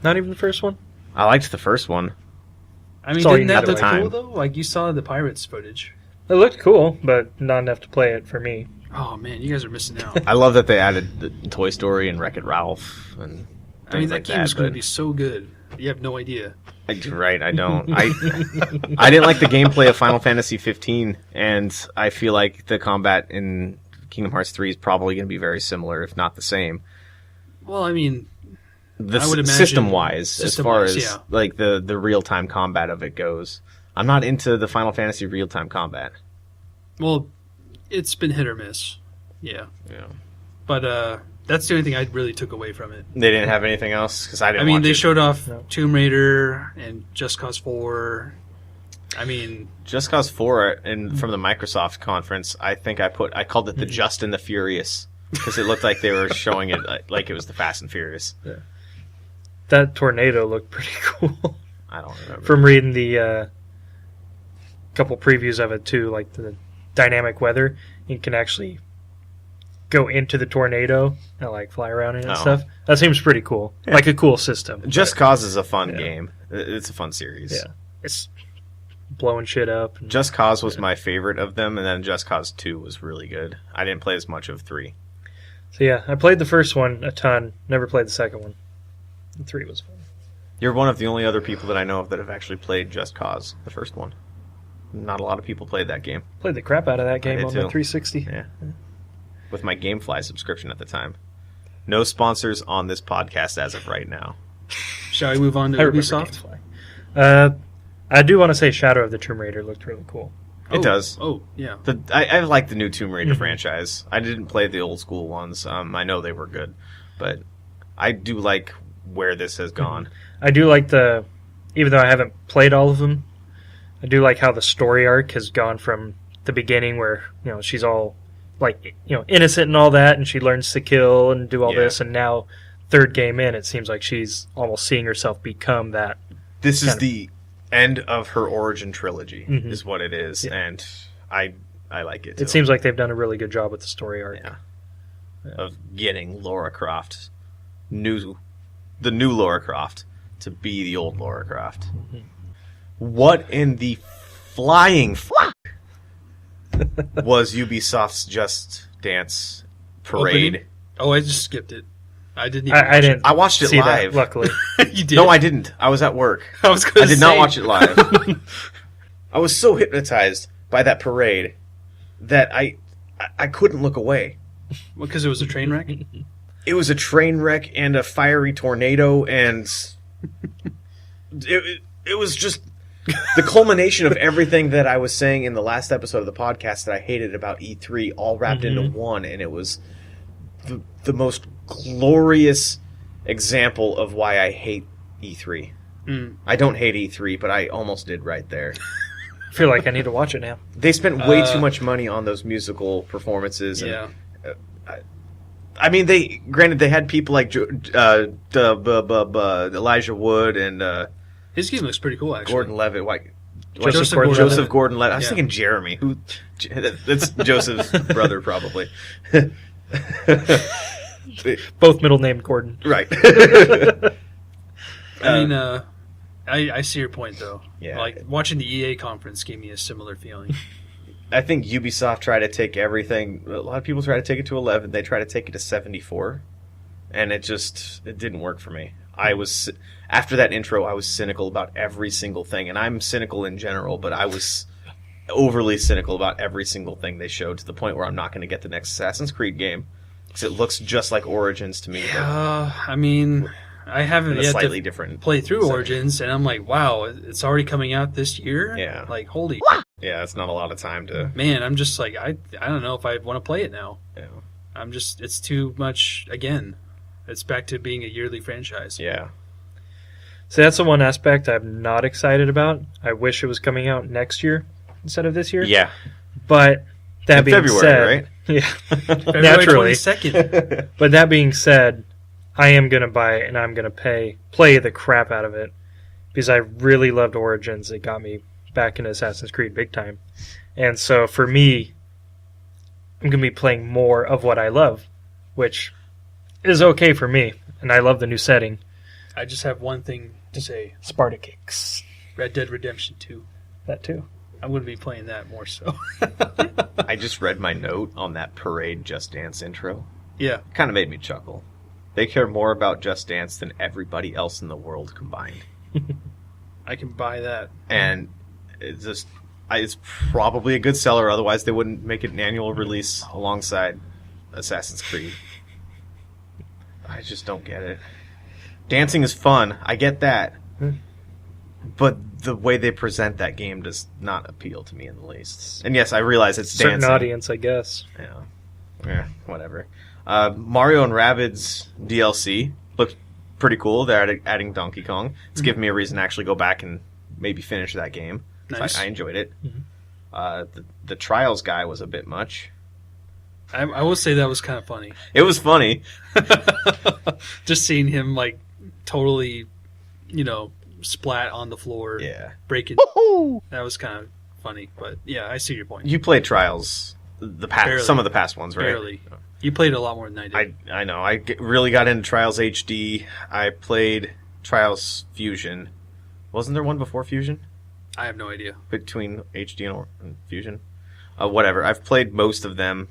Not even the first one. I liked the first one. I mean, didn't that look cool though? You saw the Pirates footage. It looked cool, but not enough to play it for me. Oh man, you guys are missing out. I love that they added the Toy Story and Wreck-It Ralph, and that game is going to be so good. You have no idea. Right, I don't. I didn't like the gameplay of Final Fantasy 15, and I feel like the combat in Kingdom Hearts 3 is probably going to be very similar, if not the same. Well, I mean, I would imagine system-wise, as far as the real-time combat of it goes. I'm not into the Final Fantasy real-time combat. Well, it's been hit or miss. Yeah. But that's the only thing I really took away from it. They didn't have anything else? Because I didn't watch they showed off Tomb Raider and Just Cause 4. I mean... Just Cause 4, from the Microsoft conference, I think I called it the Just and the Furious. Because it looked like they were showing it like it was the Fast and Furious. Yeah. That tornado looked pretty cool. I don't remember. From reading the couple previews of it, too, like the dynamic weather, you can actually go into the tornado and fly around in it and stuff. That seems pretty cool. Yeah. Like a cool system. Just Cause is a fun game. It's a fun series. Yeah. It's blowing shit up. Just Cause was my favorite of them, and then Just Cause 2 was really good. I didn't play as much of 3. So yeah, I played the first one a ton, never played the second one. And 3 was fun. You're one of the only other people that I know of that have actually played Just Cause, the first one. Not a lot of people played that game. Played the crap out of that game on the 360. Yeah. With my GameFly subscription at the time. No sponsors on this podcast as of right now. Shall we move on to Ubisoft? I do want to say Shadow of the Tomb Raider looked really cool. It does. Oh, yeah. I like the new Tomb Raider franchise. I didn't play the old school ones. I know they were good, but I do like where this has gone. I do like even though I haven't played all of them, I do like how the story arc has gone from the beginning where, she's all like, innocent and all that, and she learns to kill and do all this, and now third game in, it seems like she's almost seeing herself become that. This is the end of her origin trilogy, is what it is, and I like it too. It seems like they've done a really good job with the story arc. Of getting Lara Croft, the new Lara Croft, to be the old Lara Croft. What in the flying fuck was Ubisoft's Just Dance parade? Opening? Oh, I just skipped it. I didn't even I watched it live. That, luckily. You did? No, I didn't. I was at work. I did not watch it live. I was so hypnotized by that parade that I couldn't look away. Because it was a train wreck? It was a train wreck and a fiery tornado, and it was just the culmination of everything that I was saying in the last episode of the podcast that I hated about E3 all wrapped into one, and it was the most glorious example of why I hate E3. I don't hate E3, but I almost did right there. I feel like I need to watch it now. They spent way too much money on those musical performances. And, I mean, they had people like Elijah Wood and his game looks pretty cool, actually. Gordon Levitt, Joseph Gordon-Levitt. I was thinking Jeremy. That's Joseph's brother, probably. Both middle named Gordon. Right. I mean, I see your point, though. Yeah. Like, watching the EA conference gave me a similar feeling. I think Ubisoft tried to take everything. A lot of people try to take it to 11. They try to take it to 74. And it didn't work for me. After that intro, I was cynical about every single thing. And I'm cynical in general, but I was overly cynical about every single thing they showed, to the point where I'm not going to get the next Assassin's Creed game. Because it looks just like Origins to me. I mean, I haven't yet slightly different play through Origins, and I'm like, wow, it's already coming out this year? Yeah. Like, holy... Yeah, it's not a lot of time to... Man, I'm just like, I don't know if I want to play it now. Yeah. It's too much, again. It's back to being a yearly franchise. Yeah. So that's the one aspect I'm not excited about. I wish it was coming out next year instead of this year. Yeah. But that being February, said... right? Yeah. February Naturally. 22nd. But that being said, I am going to buy it, and I'm going to play the crap out of it, because I really loved Origins. It got me back into Assassin's Creed big time. And so for me, I'm going to be playing more of what I love, which is okay for me. And I love the new setting. I just have one thing to say. Spartacus. Red Dead Redemption 2. That too. I'm going to be playing that more so. I just read my note on that Parade Just Dance intro. Yeah. It kind of made me chuckle. They care more about Just Dance than everybody else in the world combined. I can buy that. And it's probably a good seller, otherwise they wouldn't make it an annual release alongside Assassin's Creed. I just don't get it. Dancing is fun, I get that. But the way they present that game does not appeal to me in the least. And yes, I realize it's certain dancing. Audience, I guess. Yeah, whatever. Mario and Rabbids DLC looks pretty cool. They're adding Donkey Kong. It's given me a reason to actually go back and maybe finish that game. Nice. I enjoyed it. The Trials guy was a bit much. I will say that was kind of funny. It was funny. Just seeing him, like, totally, splat on the floor. Yeah. Breaking. That was kind of funny. But, yeah, I see your point. You played Trials, some of the past ones, right? Barely. You played a lot more than I did. I know. I really got into Trials HD. I played Trials Fusion. Wasn't there one before Fusion? I have no idea. Between HD and Fusion? Whatever. I've played most of them.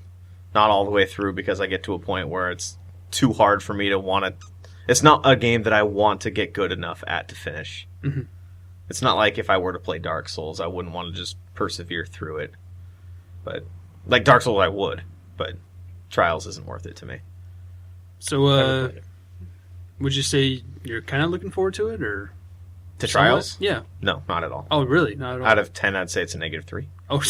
Not all the way through, because I get to a point where it's too hard for me to want to... It's not a game that I want to get good enough at to finish. Mm-hmm. It's not like if I were to play Dark Souls, I wouldn't want to just persevere through it. But, like Dark Souls, I would. But Trials isn't worth it to me. So, would you say you're kind of looking forward to it, or...? To Trials? Yeah. No, not at all. Oh, really? Not at all. Out of 10, I'd say it's a -3. Oh,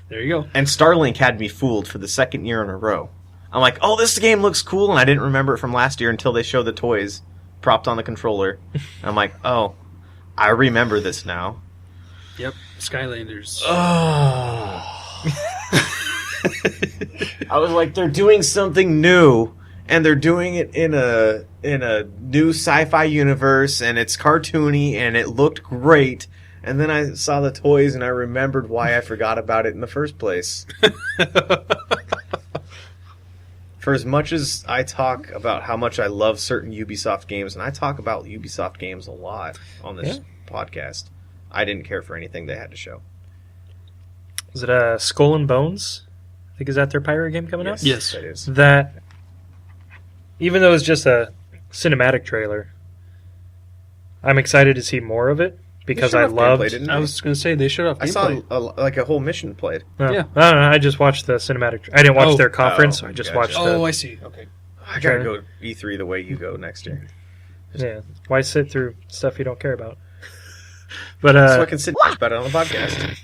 there you go. And Starlink had me fooled for the second year in a row. I'm like, oh, this game looks cool, and I didn't remember it from last year until they showed the toys propped on the controller. I'm like, oh, I remember this now. Yep, Skylanders. Oh. I was like, they're doing something new, and they're doing it in a new sci-fi universe, and it's cartoony, and it looked great. And then I saw the toys, and I remembered why I forgot about it in the first place. For as much as I talk about how much I love certain Ubisoft games, and I talk about Ubisoft games a lot on this podcast, I didn't care for anything they had to show. Is it Skull and Bones? I think is that their pirate game coming out? Yes, that is. That, even though it's just a cinematic trailer, I'm excited to see more of it because I loved. Gameplay, I was going to say they showed off gameplay. I saw a whole mission played. No, Yeah. I don't know. I just watched the cinematic. I didn't watch their conference. Oh, I just gotcha. watched. Oh, I see. Okay. I gotta go E3 the way you go next year, Yeah. Why sit through stuff you don't care about? But so I can sit about it on the podcast.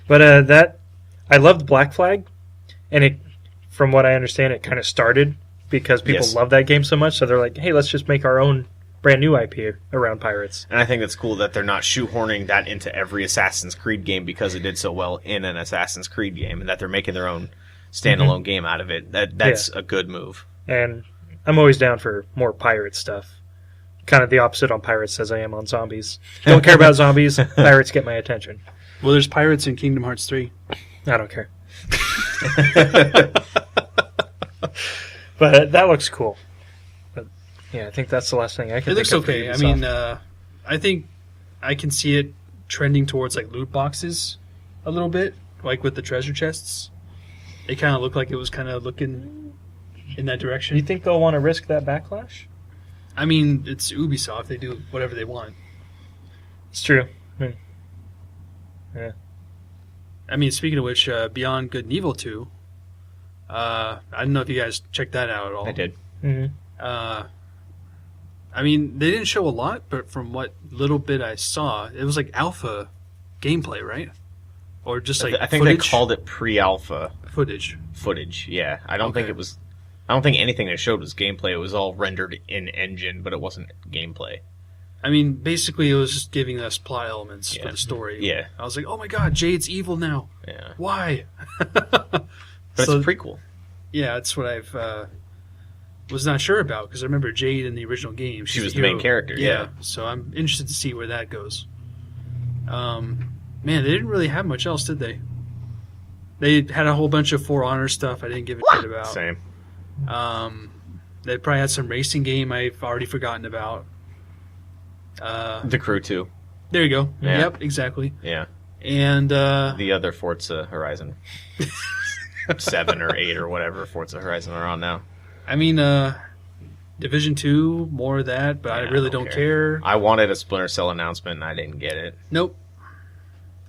But that I loved Black Flag, and it, from what I understand, it kind of started because people love that game so much. So they're like, hey, let's just make our own brand new IP around pirates. And I think it's cool that they're not shoehorning that into every Assassin's Creed game because it did so well in an Assassin's Creed game, and that they're making their own standalone game out of it. That's a good move. And I'm always down for more pirate stuff. Kind of the opposite on pirates as I am on zombies. Don't care about zombies. Pirates get my attention. Well, there's pirates in Kingdom Hearts 3. I don't care. But that looks cool. But yeah, I think that's the last thing I can It think looks of for okay. I Ubisoft. mean, I think I can see it trending towards like loot boxes a little bit, like with the treasure chests. It kind of looked like it was kind of looking in that direction. You think they'll want to risk that backlash? I mean, it's Ubisoft. They do whatever they want. It's true. Yeah. I mean, speaking of which, Beyond Good and Evil 2, I don't know if you guys checked that out at all. I did. Mm-hmm. I mean, they didn't show a lot, but from what little bit I saw, it was like alpha gameplay, right? Or just like I think footage? they called it pre-alpha footage. Yeah, I don't think it was. I don't think anything they showed was gameplay. It was all rendered in engine, but it wasn't gameplay. I mean, basically, it was just giving us plot elements for the story. Yeah. I was like, oh my god, Jade's evil now. Yeah, Why? but it's a prequel. Yeah, that's what I've was not sure about because I remember Jade in the original game. She She's was a the main hero. character. Yeah. So I'm interested to see where that goes. Man, they didn't really have much else, did they? They had a whole bunch of For Honor stuff I didn't give a shit about. Same. They probably had some racing game I've already forgotten about. The Crew 2. There you go. Yeah. Yep, exactly. Yeah. And the other Forza Horizon 7 or 8 or whatever Forza Horizon are on now. I mean, Division 2, more of that, but I really don't care. I wanted a Splinter Cell announcement and I didn't get it. Nope.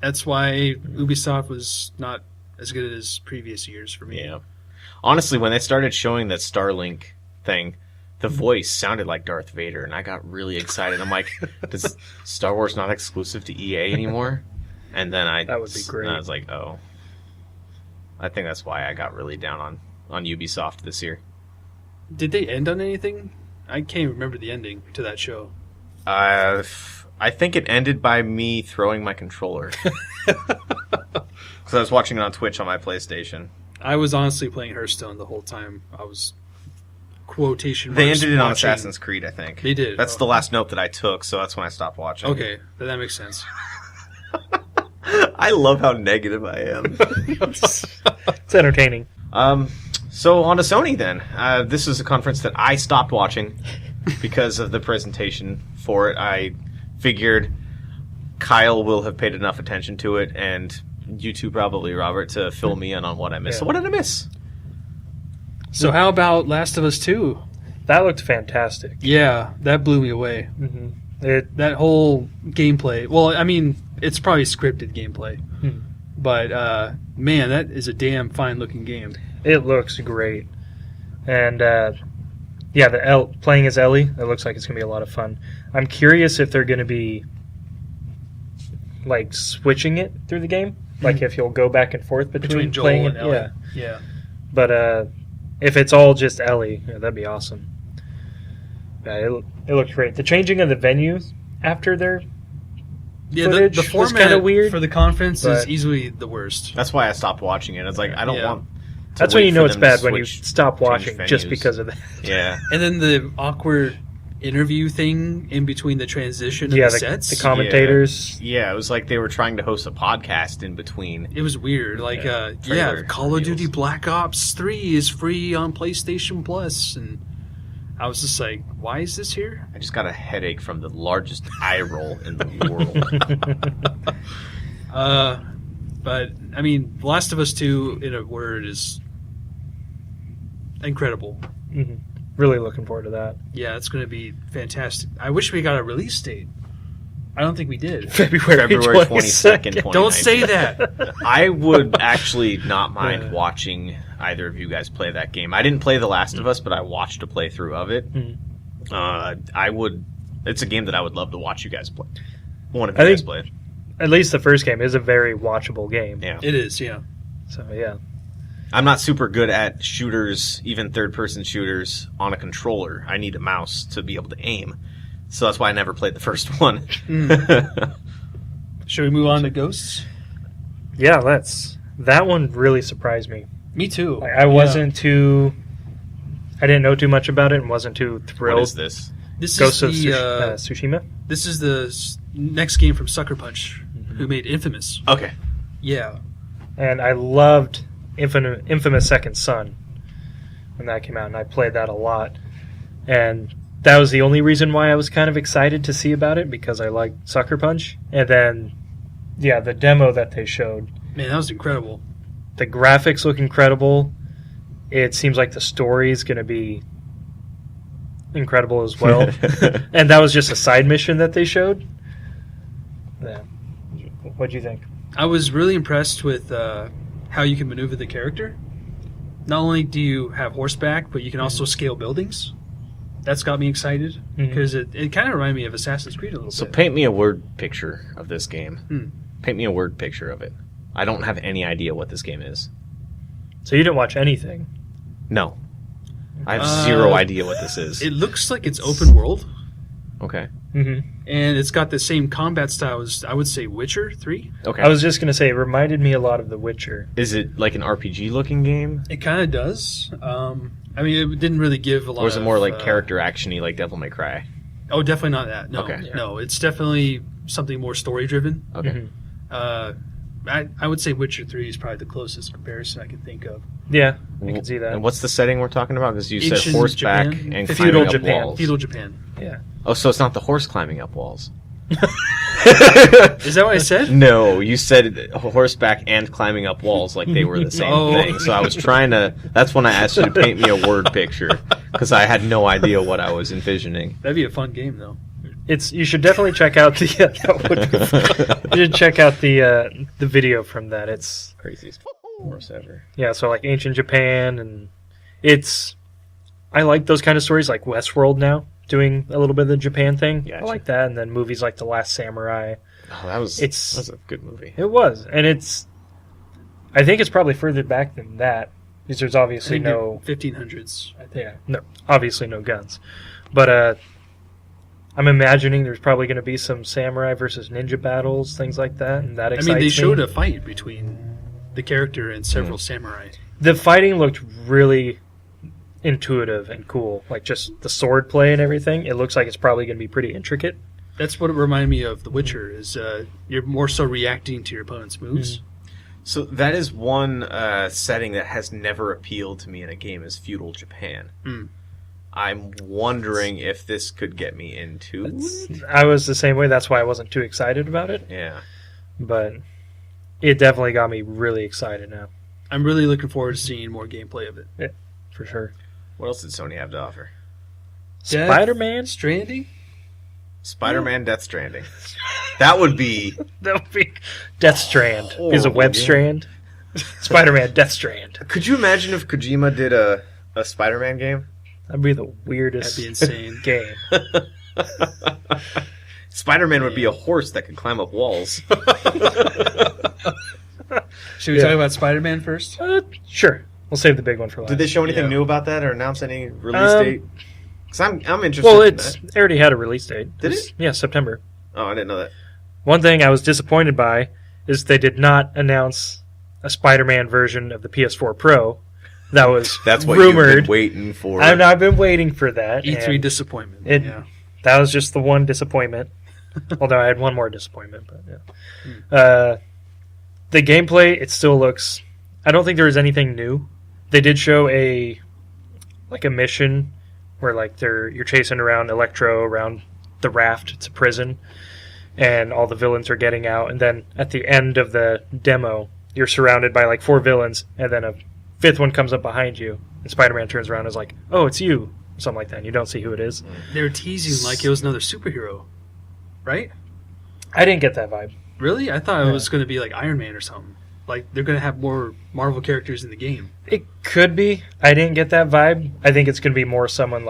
That's why Ubisoft was not as good as previous years for me. Yeah. Honestly, when they started showing that Starlink thing, the voice sounded like Darth Vader, and I got really excited. I'm like, does Star Wars not exclusive to EA anymore? And then that would be great. I was like, oh. I think that's why I got really down on Ubisoft this year. Did they end on anything? I can't remember the ending to that show. I think it ended by me throwing my controller. Because I was watching it on Twitch on my PlayStation. I was honestly playing Hearthstone the whole time. I was quotation marks They ended it on watching. Assassin's Creed, I think. They did. That's the last note that I took, so that's when I stopped watching. Okay, then that makes sense. I love how negative I am. It's entertaining. So on to Sony then. This is a conference that I stopped watching because of the presentation for it. I figured Kyle will have paid enough attention to it, and you too probably, Robert, to fill me in on what I missed. Yeah. So what did I miss? So how about Last of Us 2? That looked fantastic. Yeah, that blew me away. Mm-hmm. That whole gameplay. Well, I mean, it's probably scripted gameplay. But, man, that is a damn fine-looking game. It looks great. And Yeah, playing as Ellie, it looks like it's going to be a lot of fun. I'm curious if they're going to be like switching it through the game, like if you'll go back and forth between Joel playing and it. Ellie. Yeah. But if it's all just Ellie, that'd be awesome. Yeah, it looked great. The changing of the venues after their footage the was format kind of weird for the conference is but- easily the worst. That's why I stopped watching it. It's like I don't Yeah. want. to That's when wait you for know it's them to bad, when you switch- stop change watching just venues. because of that. Yeah. And then the awkward interview thing in between the transition of Yeah, the sets. the commentators. Yeah, it was like they were trying to host a podcast in between. It was weird. Like, Trailer Call of Duty reveals. Black Ops 3 is free on PlayStation Plus, and I was just like, why is this here? I just got a headache from the largest eye roll in the world. But, I mean, Last of Us 2, in a word, is incredible. Mhm. Really looking forward to that. Yeah, it's going to be fantastic. I wish we got a release date. I don't think we did. February 22nd, 22nd. Don't say that. I would actually not mind watching either of you guys play that game. I didn't play The Last of Us, but I watched a playthrough of it. I would. It's a game that I would love to watch you guys play. One of you guys play it. At least the first game is a very watchable game. Yeah. It is, yeah. So, yeah. I'm not super good at shooters, even third-person shooters, on a controller. I need a mouse to be able to aim. So that's why I never played the first one. Should we move on to Ghosts? Yeah, let's. That one really surprised me. Me too. Like, I wasn't too... I didn't know too much about it and wasn't too thrilled. What is this? This Ghost of is the Tsushima? this is the next game from Sucker Punch, who made Infamous. Okay. Yeah. And I loved Infamous Second Son when that came out, and I played that a lot. And that was the only reason why I was kind of excited to see about it, because I liked Sucker Punch. And then, yeah, the demo that they showed, Man, that was incredible. the graphics look incredible. It seems like the story is going to be incredible as well. And that was just a side mission that they showed. Yeah. What'd you think? I was really impressed with how you can maneuver the character. Not only do you have horseback, but you can also scale buildings. That's got me excited because it kind of reminded me of Assassin's Creed a little So bit. paint me a word picture of this game. Paint me a word picture of it. I don't have any idea what this game is. So you didn't watch anything? No. I have zero idea what this is. It looks like it's open world, Okay. Mm-hmm. and it's got the same combat style as, I would say, Witcher 3. Okay. I was just going to say, it reminded me a lot of The Witcher. Is it like an RPG looking game? It kind of does. I mean, it didn't really give a lot Or is it more of, like character actiony like Devil May Cry? Oh, definitely not that. No, Okay. no, it's definitely something more story-driven. Okay. I would say Witcher 3 is probably the closest comparison I can think of. Yeah, I can see that. And what's the setting we're talking about? Because you said Ancient horseback Japan. and Feudal climbing up Japan. walls. Feudal Japan. Yeah. Oh, so it's not the horse climbing up walls. Is that what I said? No, you said horseback and climbing up walls like they were the same Oh. thing. So I was trying to. That's when I asked you to paint me a word picture because I had no idea what I was envisioning. That'd be a fun game, though. You should definitely check out the. That would be fun. You should check out the video from that. It's Craziest horse ever. yeah. So like ancient Japan, and it's. I like those kind of stories, like Westworld now doing a little bit of the Japan thing. Gotcha. I like that, and then movies like The Last Samurai. Oh, that was a good movie. It was, and it's. I think it's probably further back than that, because there's I obviously think no. 1500s. I think. Yeah, no, obviously no guns, but I'm imagining there's probably going to be some samurai versus ninja battles, things like that, and that I excites mean, they me. showed a fight between the character and several samurai. The fighting looked really intuitive and cool, like just the sword play and everything. It looks like it's probably going to be pretty intricate. That's what it reminded me of The Witcher. Is you're more so reacting to your opponent's moves. So that is one setting that has never appealed to me in a game is feudal Japan. I'm wondering if this could get me into it. I was the same way. That's why I wasn't too excited about it, Yeah. but it definitely got me really excited now, I'm really looking forward to seeing more gameplay of it. for sure. What else did Sony have to offer? Death Spider-Man? Stranding. Spider-Man Death Stranding. That would be That would be Death Strand. Is a Horrible web game. strand. Spider-Man Death Strand. Could you imagine if Kojima did a Spider-Man game? That'd be the weirdest insane. game. Spider-Man would be a horse that could climb up walls. Should we talk about Spider-Man first? Sure. We'll save the big one for last. Did they show anything new about that or announce any release date? Because I'm interested Well, in it that. already had a release date. Did it? Yeah, September. Oh, I didn't know that. One thing I was disappointed by is they did not announce a Spider-Man version of the PS4 Pro. That was That's what rumored. you've been waiting for. I've been waiting for that. E3 and disappointment. That was just the one disappointment. Although I had one more disappointment, but yeah. The gameplay, it still looks. I don't think there was anything new. They did show a mission where you're chasing around Electro around the raft. It's a prison, and all the villains are getting out. And then at the end of the demo, you're surrounded by 4 villains, and then a 5th one comes up behind you, and Spider-Man turns around and is like, "Oh, it's you," something like that. And you don't see who it is. They were teasing like it was another superhero, right? I didn't get that vibe. Really? I thought it was going to be like Iron Man or something. Like they're going to have more Marvel characters in the game. It could be. I didn't get that vibe. I think it's going to be more someone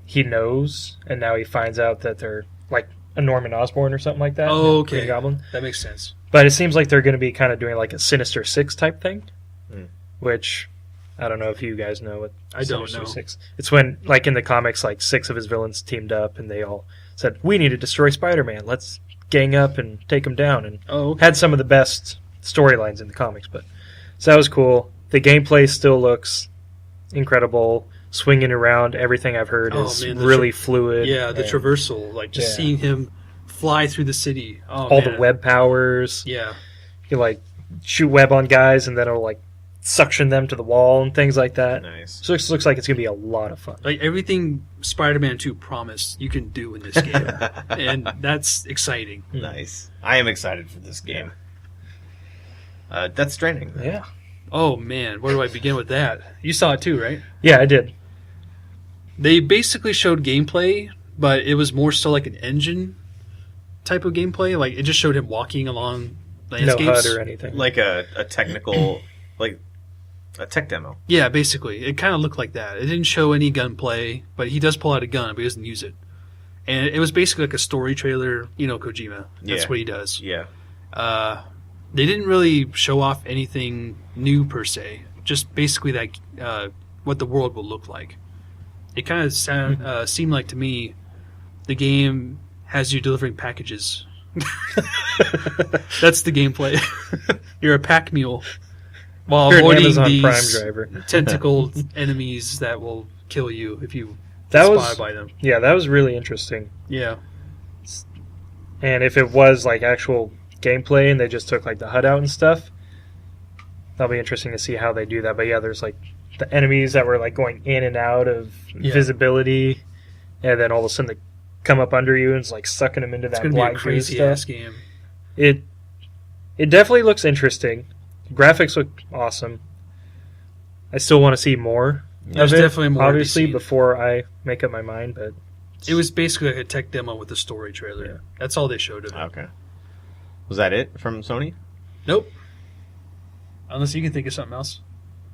he knows, and now he finds out that they're like a Norman Osborn or something like that. Oh, okay. Green Goblin. That makes sense. But it seems like they're going to be kind of doing a Sinister Six type thing, which I don't know if you guys know what Sinister Six. It's when, in the comics, 6 of his villains teamed up, and they all said, "We need to destroy Spider-Man. Let's gang up and take him down." And had some of the best storylines in the comics. But so that was cool. The gameplay still looks incredible. Swinging around, everything I've heard is really fluid. Yeah, the traversal, seeing him fly through the city. Oh, all the web powers. Yeah. You shoot web on guys, and then it'll suction them to the wall and things like that. Nice. So it looks like it's going to be a lot of fun. Everything Spider-Man 2 promised you can do in this game. And that's exciting. Nice. I am excited for this game. Death Stranding. Yeah. Oh, man. Where do I begin with that? You saw it too, right? Yeah, I did. They basically showed gameplay, but it was more so like an engine type of gameplay. It just showed him walking along landscapes. No HUD or anything. Like a technical... a tech demo. Yeah, basically. It kind of looked like that. It didn't show any gunplay, but he does pull out a gun, but he doesn't use it. And it was basically like a story trailer, Kojima. That's what he does. Yeah. They didn't really show off anything new per se. Just basically that what the world will look like. It kind of seemed like to me the game has you delivering packages. That's the gameplay. You're a pack mule. While avoiding these tentacled enemies that will kill you if you spy by them. Yeah, that was really interesting. Yeah. And if it was actual gameplay and they just took the HUD out and stuff, that'll be interesting to see how they do that. But yeah, there's the enemies that were going in and out of visibility, and then all of a sudden they come up under you and it's sucking them into that black crazy ass game. It definitely looks interesting. Graphics look awesome. I still want to see more. There's definitely more. Obviously, before I make up my mind, but it was basically like a tech demo with a story trailer. Yeah. That's all they showed of it. Okay. Was that it from Sony? Nope. Unless you can think of something else,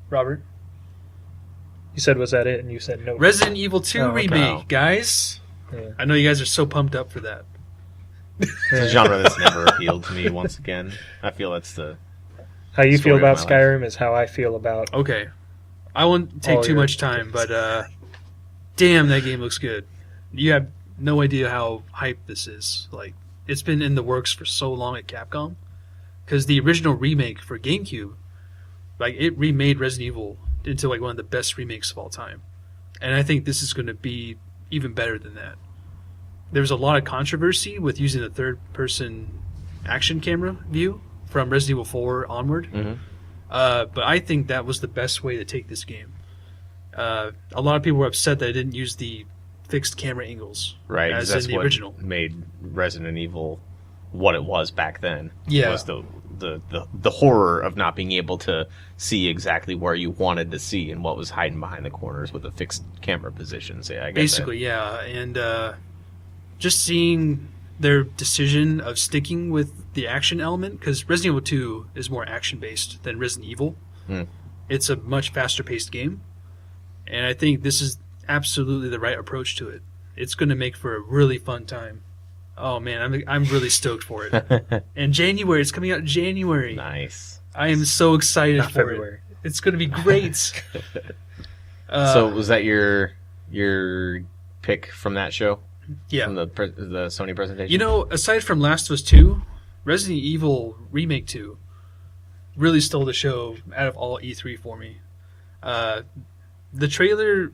Robert. You said, was that it? And you said no. Resident Evil 2 remake, guys. Yeah. I know you guys are so pumped up for that. It's a genre that's never appealed to me once again. I feel that's the... How you feel about Skyrim is how I feel about... Okay. I won't take too much time, but damn, that game looks good. You have no idea how hyped this is. It's been in the works for so long at Capcom. Because the original remake for GameCube, it remade Resident Evil into one of the best remakes of all time. And I think this is going to be even better than that. There's a lot of controversy with using the third-person action camera view from Resident Evil 4 onward. Mm-hmm. But I think that was the best way to take this game. A lot of people were upset that it didn't use the fixed camera angles, right? As that's in the original. Made Resident Evil what it was back then. Yeah, was the horror of not being able to see exactly where you wanted to see and what was hiding behind the corners with the fixed camera positions. Yeah, I guess basically, yeah, and just seeing their decision of sticking with the action element, because Resident Evil 2 is more action-based than Resident Evil. It's a much faster-paced game, and I think this is absolutely the right approach to it. It's going to make for a really fun time. Oh man, I'm really stoked for it. And January, it's coming out in January. Nice. I am so excited Not for February. it. It's going to be great. So was that your pick from that show? Yeah. From the Sony presentation? You know, aside from Last of Us 2, Resident Evil Remake 2 really stole the show out of all E3 for me. The trailer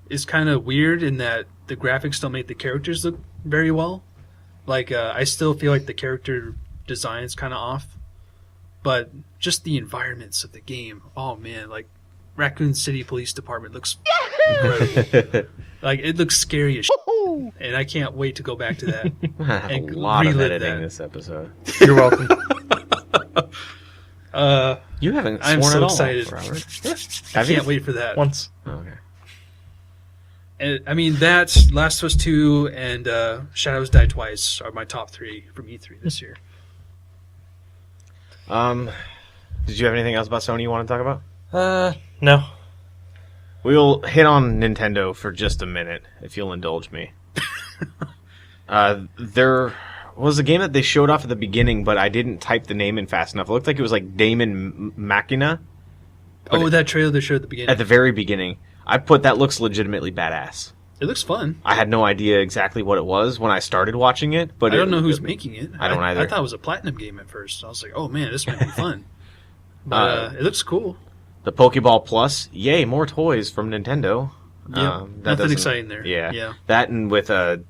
is kind of weird in that the graphics don't make the characters look very well. Like, I still feel like the character design is kind of off. But just the environments of the game, oh man, like Raccoon City Police Department looks incredible. Like, it looks scary as shit. And I can't wait to go back to that. A lot of editing that. this episode. You're welcome. You haven't I'm sworn so at all, excited. Robert. I can't wait for that. Once. Oh, okay. And, I mean, that, Last of Us 2, and Shadows Die Twice are my top 3 from E3 this year. Did you have anything else about Sony you want to talk about? No. We'll hit on Nintendo for just a minute, if you'll indulge me. There was a game that they showed off at the beginning, but I didn't type the name in fast enough. It looked like it was like Damon Machina. That trailer they showed at the beginning. At the very beginning. I put that looks legitimately badass. It looks fun. I had no idea exactly what it was when I started watching it, but I don't know who's making it. I don't either. I thought it was a Platinum game at first. I was like, oh man, this might be fun. But it looks cool. The Pokeball Plus, yay, more toys from Nintendo. Yeah, nothing exciting there. Yeah. That and with Pikachu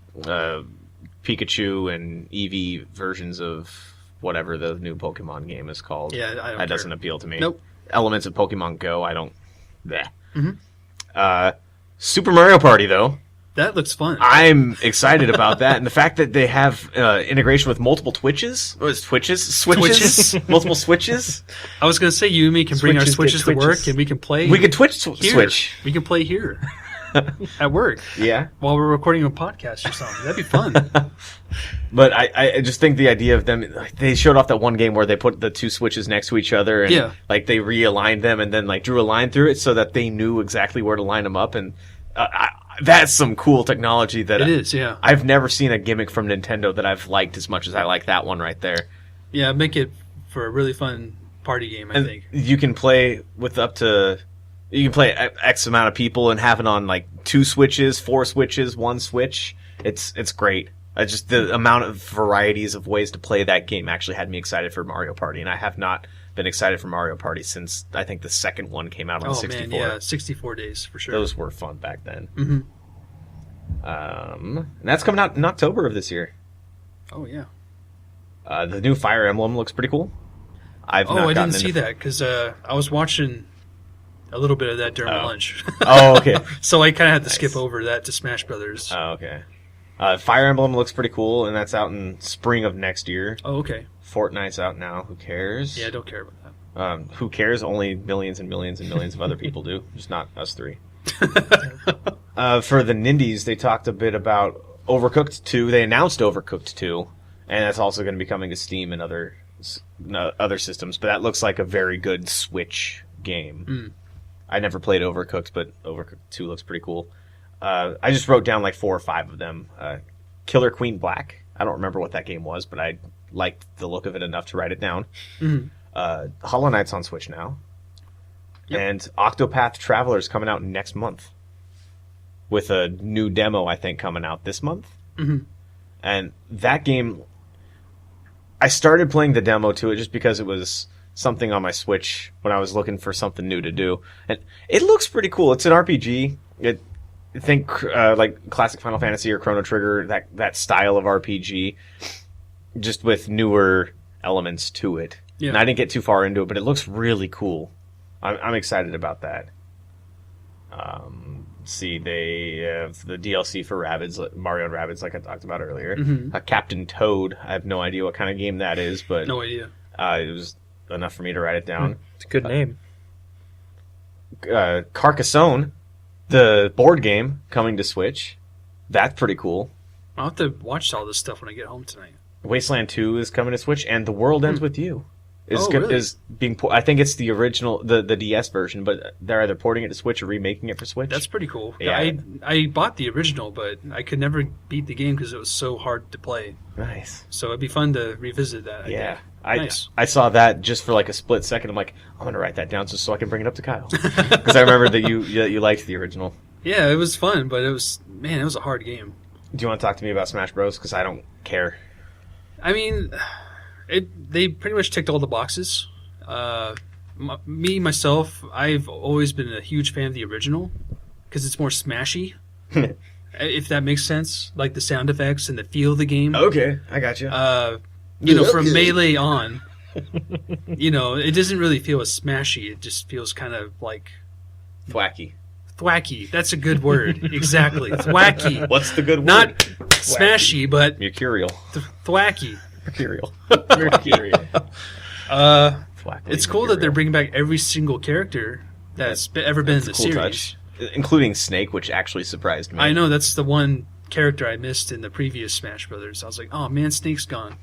and Eevee versions of whatever the new Pokemon game is called. Yeah, I don't care. That doesn't appeal to me. Nope. Elements of Pokemon Go, I don't... Bleh. Mm-hmm. Super Mario Party, though. That looks fun. I'm excited about that, and the fact that they have integration with multiple Switches? Multiple Switches? I was going to say, you and me can bring our Switches Switches get to work, Twitches. and we can play We could here. Switch. We can play here at work Yeah. while we're recording a podcast or something. That'd be fun. But I just think the idea of them, like, they showed off that one game where they put the two Switches next to each other, and like they realigned them and then like drew a line through it so that they knew exactly where to line them up, and that's some cool technology that It is, yeah. I've never seen a gimmick from Nintendo that I've liked as much as I like that one right there. Yeah, make it for a really fun party game, I think. You can play with you can play X amount of people and have it on like 2 Switches, 4 Switches, 1 Switch. It's great. Just the amount of varieties of ways to play that game actually had me excited for Mario Party, and I have not been excited for Mario Party since I think the second one came out on the 64. Man, yeah, 64 days for sure. Those were fun back then. Mm-hmm. And that's coming out in October of this year. Oh yeah. The new Fire Emblem looks pretty cool. I didn't see that because I was watching a little bit of that during my lunch. Oh, okay. So I kind of had to skip over that to Smash Brothers. Oh, okay. Fire Emblem looks pretty cool, and that's out in spring of next year. Oh, okay. Fortnite's out now. Who cares? Yeah, I don't care about that. Who cares? Only millions and millions and millions of other people do. Just not us 3. For the Nindies, they talked a bit about Overcooked 2. They announced Overcooked 2, and that's also going to be coming to Steam and other systems. But that looks like a very good Switch game. I never played Overcooked, but Overcooked 2 looks pretty cool. I just wrote down like 4 or 5 of them. Killer Queen Black. I don't remember what that game was, but I liked the look of it enough to write it down. Hollow Knight's on Switch now. Yep. And Octopath Traveler's coming out next month. With a new demo, I think, coming out this month. And that game... I started playing the demo to it just because it was something on my Switch when I was looking for something new to do. And it looks pretty cool. It's an RPG. Think like classic Final Fantasy or Chrono Trigger, that style of RPG, just with newer elements to it. Yeah. And I didn't get too far into it, but it looks really cool. I'm excited about that. See, they have the DLC for Mario and Rabbids, like I talked about earlier. Captain Toad. I have no idea what kind of game that is, but no idea. It was enough for me to write it down. It's a good name. Carcassonne, the board game, coming to Switch. That's pretty cool. I'll have to watch all this stuff when I get home tonight. Wasteland 2 is coming to Switch, and The World Ends With You. is being. I think it's the original, the DS version, but they're either porting it to Switch or remaking it for Switch. That's pretty cool. Yeah. I bought the original, but I could never beat the game because it was so hard to play. Nice. So it'd be fun to revisit that. Nice. I saw that just for like a split second. I'm like, I'm gonna write that down just so I can bring it up to Kyle because I remember that you liked the original. Yeah, it was fun, but it was a hard game. Do you want to talk to me about Smash Bros? Because I don't care. I mean, they pretty much ticked all the boxes. Myself, I've always been a huge fan of the original because it's more smashy. If that makes sense, like the sound effects and the feel of the game. Okay, I got you. From Melee on, it doesn't really feel as smashy. It just feels kind of like thwacky. Thwacky. That's a good word. Exactly. Thwacky. What's the good word? Not smashy, but mercurial. Thwacky. Mercurial. It's cool that they're bringing back every single character that's ever been in the series. Touch. Including Snake, which actually surprised me. I know, that's the one character I missed in the previous Smash Brothers. I was like, oh man, Snake's gone.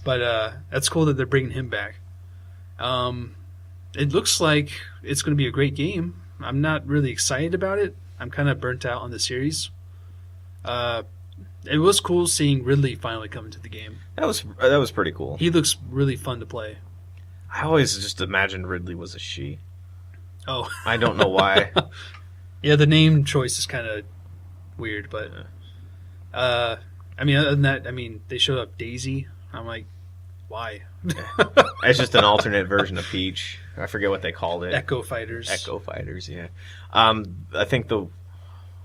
But that's cool that they're bringing him back. It looks like it's going to be a great game. I'm not really excited about it. I'm kind of burnt out on the series. It was cool seeing Ridley finally come into the game. That was pretty cool. He looks really fun to play. I always just imagined Ridley was a she. Oh. I don't know why. Yeah, the name choice is kind of weird, but other than that, they showed up Daisy. I'm like, why? It's just an alternate version of Peach. I forget what they called it. Echo Fighters, yeah. I think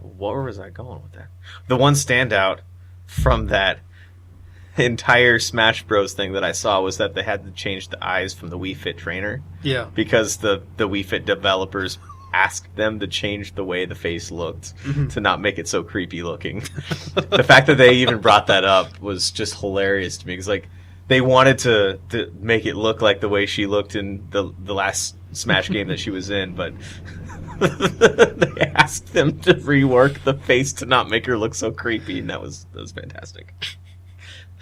where was I going with that? The one standout from that entire Smash Bros. Thing that I saw was that they had to change the eyes from the Wii Fit trainer. Yeah. Because the Wii Fit developers asked them to change the way the face looked to not make it so creepy looking. The fact that they even brought that up was just hilarious to me because they wanted to make it look like the way she looked in the last Smash game that she was in, but they asked them to rework the face to not make her look so creepy, and that was fantastic.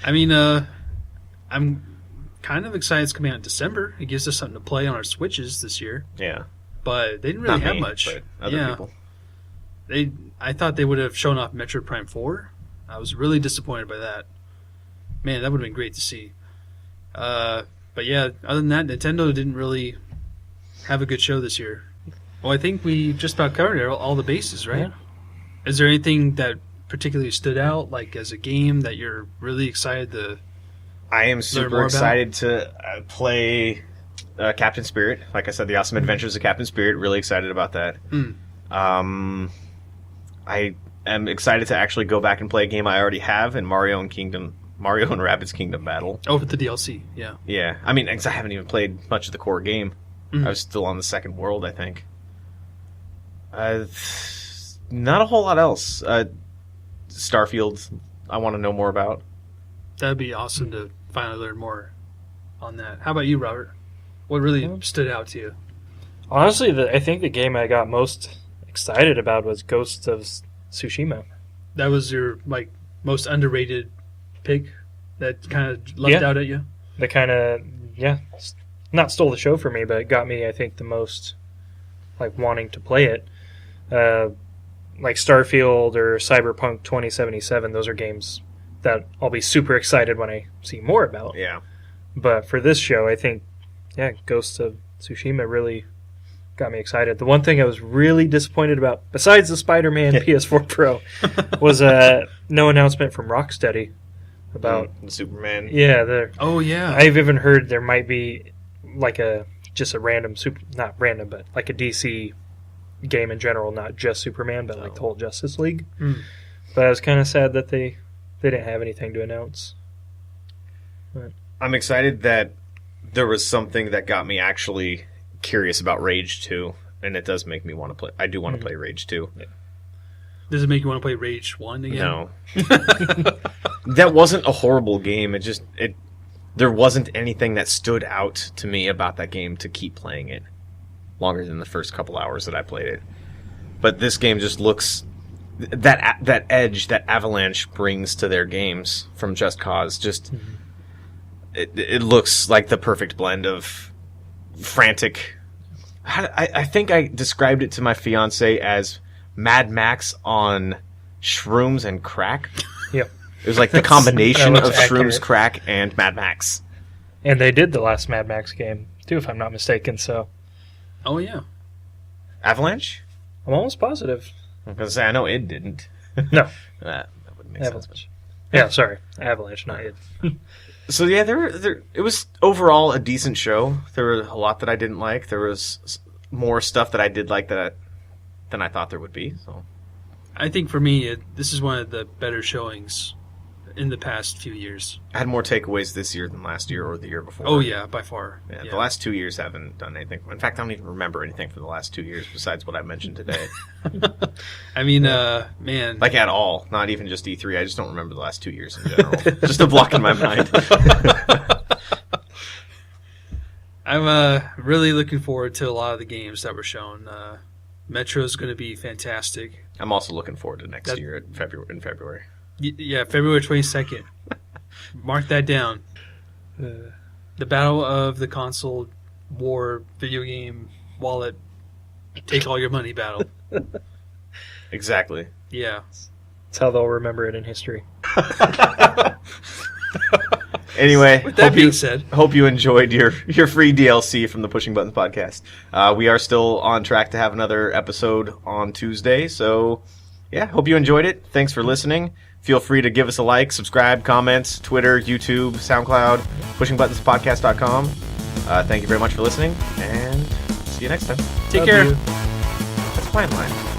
I'm kind of excited it's coming out in December. It gives us something to play on our Switches this year. Yeah. But they didn't really have much. But other people. I thought they would have shown off Metroid Prime 4. I was really disappointed by that. Man, that would have been great to see. But yeah, other than that, Nintendo didn't really have a good show this year. Well, I think we just about covered all the bases, right? Yeah. Is there anything that particularly stood out, like as a game that you're really excited to I am super excited to play Captain Spirit. Like I said, The Awesome Adventures of Captain Spirit. Really excited about that. I am excited to actually go back and play a game I already have in Mario and Rabbids Kingdom Battle. Oh, with the DLC, yeah. Yeah, because I haven't even played much of the core game. I was still on the second world, I think. Not a whole lot else. Starfield, I want to know more about. That'd be awesome to finally learn more on that. How about you, Robert? What really stood out to you? Honestly, I think the game I got most excited about was Ghost of Tsushima. That was your most underrated pick that kind of leapt out at you? That kind of, not stole the show for me, but it got me, I think, the most wanting to play it. Like Starfield or Cyberpunk 2077, those are games that I'll be super excited when I see more about. Yeah. But for this show, I think, Ghost of Tsushima really got me excited. The one thing I was really disappointed about, besides the Spider-Man PS4 Pro, was no announcement from Rocksteady about the Superman. Yeah. Oh, yeah. I've even heard there might be just a random, not random, but like a DC game in general, not just Superman, but the whole Justice League. But I was kind of sad that they didn't have anything to announce. But I'm excited that there was something that got me actually curious about Rage 2, and it does make me want to play. I do want to play Rage 2. Yeah. Does it make you want to play Rage 1 again? No. That wasn't a horrible game. There wasn't anything that stood out to me about that game to keep playing it longer than the first couple hours that I played it. But this game just looks... That edge that Avalanche brings to their games from Just Cause, it looks like the perfect blend of frantic. I think I described it to my fiance as Mad Max on shrooms and crack. Yep. It was like the combination of accurate. shrooms, crack, and Mad Max. And they did the last Mad Max game, too, if I'm not mistaken, so... Oh, yeah. Avalanche? I'm almost positive. I'm going to say, I know it didn't. No. That wouldn't make Avalanche. sense. Yeah, sorry. Avalanche, not it. So, yeah, it was overall a decent show. There were a lot that I didn't like. There was more stuff that I did like than I thought there would be. So, I think for me, this is one of the better showings in the past few years. I had more takeaways this year than last year or the year before. Oh, yeah, by far. Yeah, Yeah. the last 2 years haven't done anything. In fact, I don't even remember anything for the last 2 years besides what I mentioned today. I mean, man. Like at all. Not even just E3. I just don't remember the last 2 years in general. Just a block in my mind. I'm really looking forward to a lot of the games that were shown. Metro's going to be fantastic. I'm also looking forward to next year in February. Yeah, February 22nd. Mark that down. The Battle of the Console War video game wallet. Take all your money battle. Exactly. Yeah. That's how they'll remember it in history. Anyway, With that being said, hope you enjoyed your free DLC from the Pushing Buttons podcast. We are still on track to have another episode on Tuesday, so yeah, hope you enjoyed it. Thanks for listening. Feel free to give us a like, subscribe, comments, Twitter, YouTube, SoundCloud, pushingbuttonspodcast.com. Thank you very much for listening, and see you next time. take Love care. you. That's my line.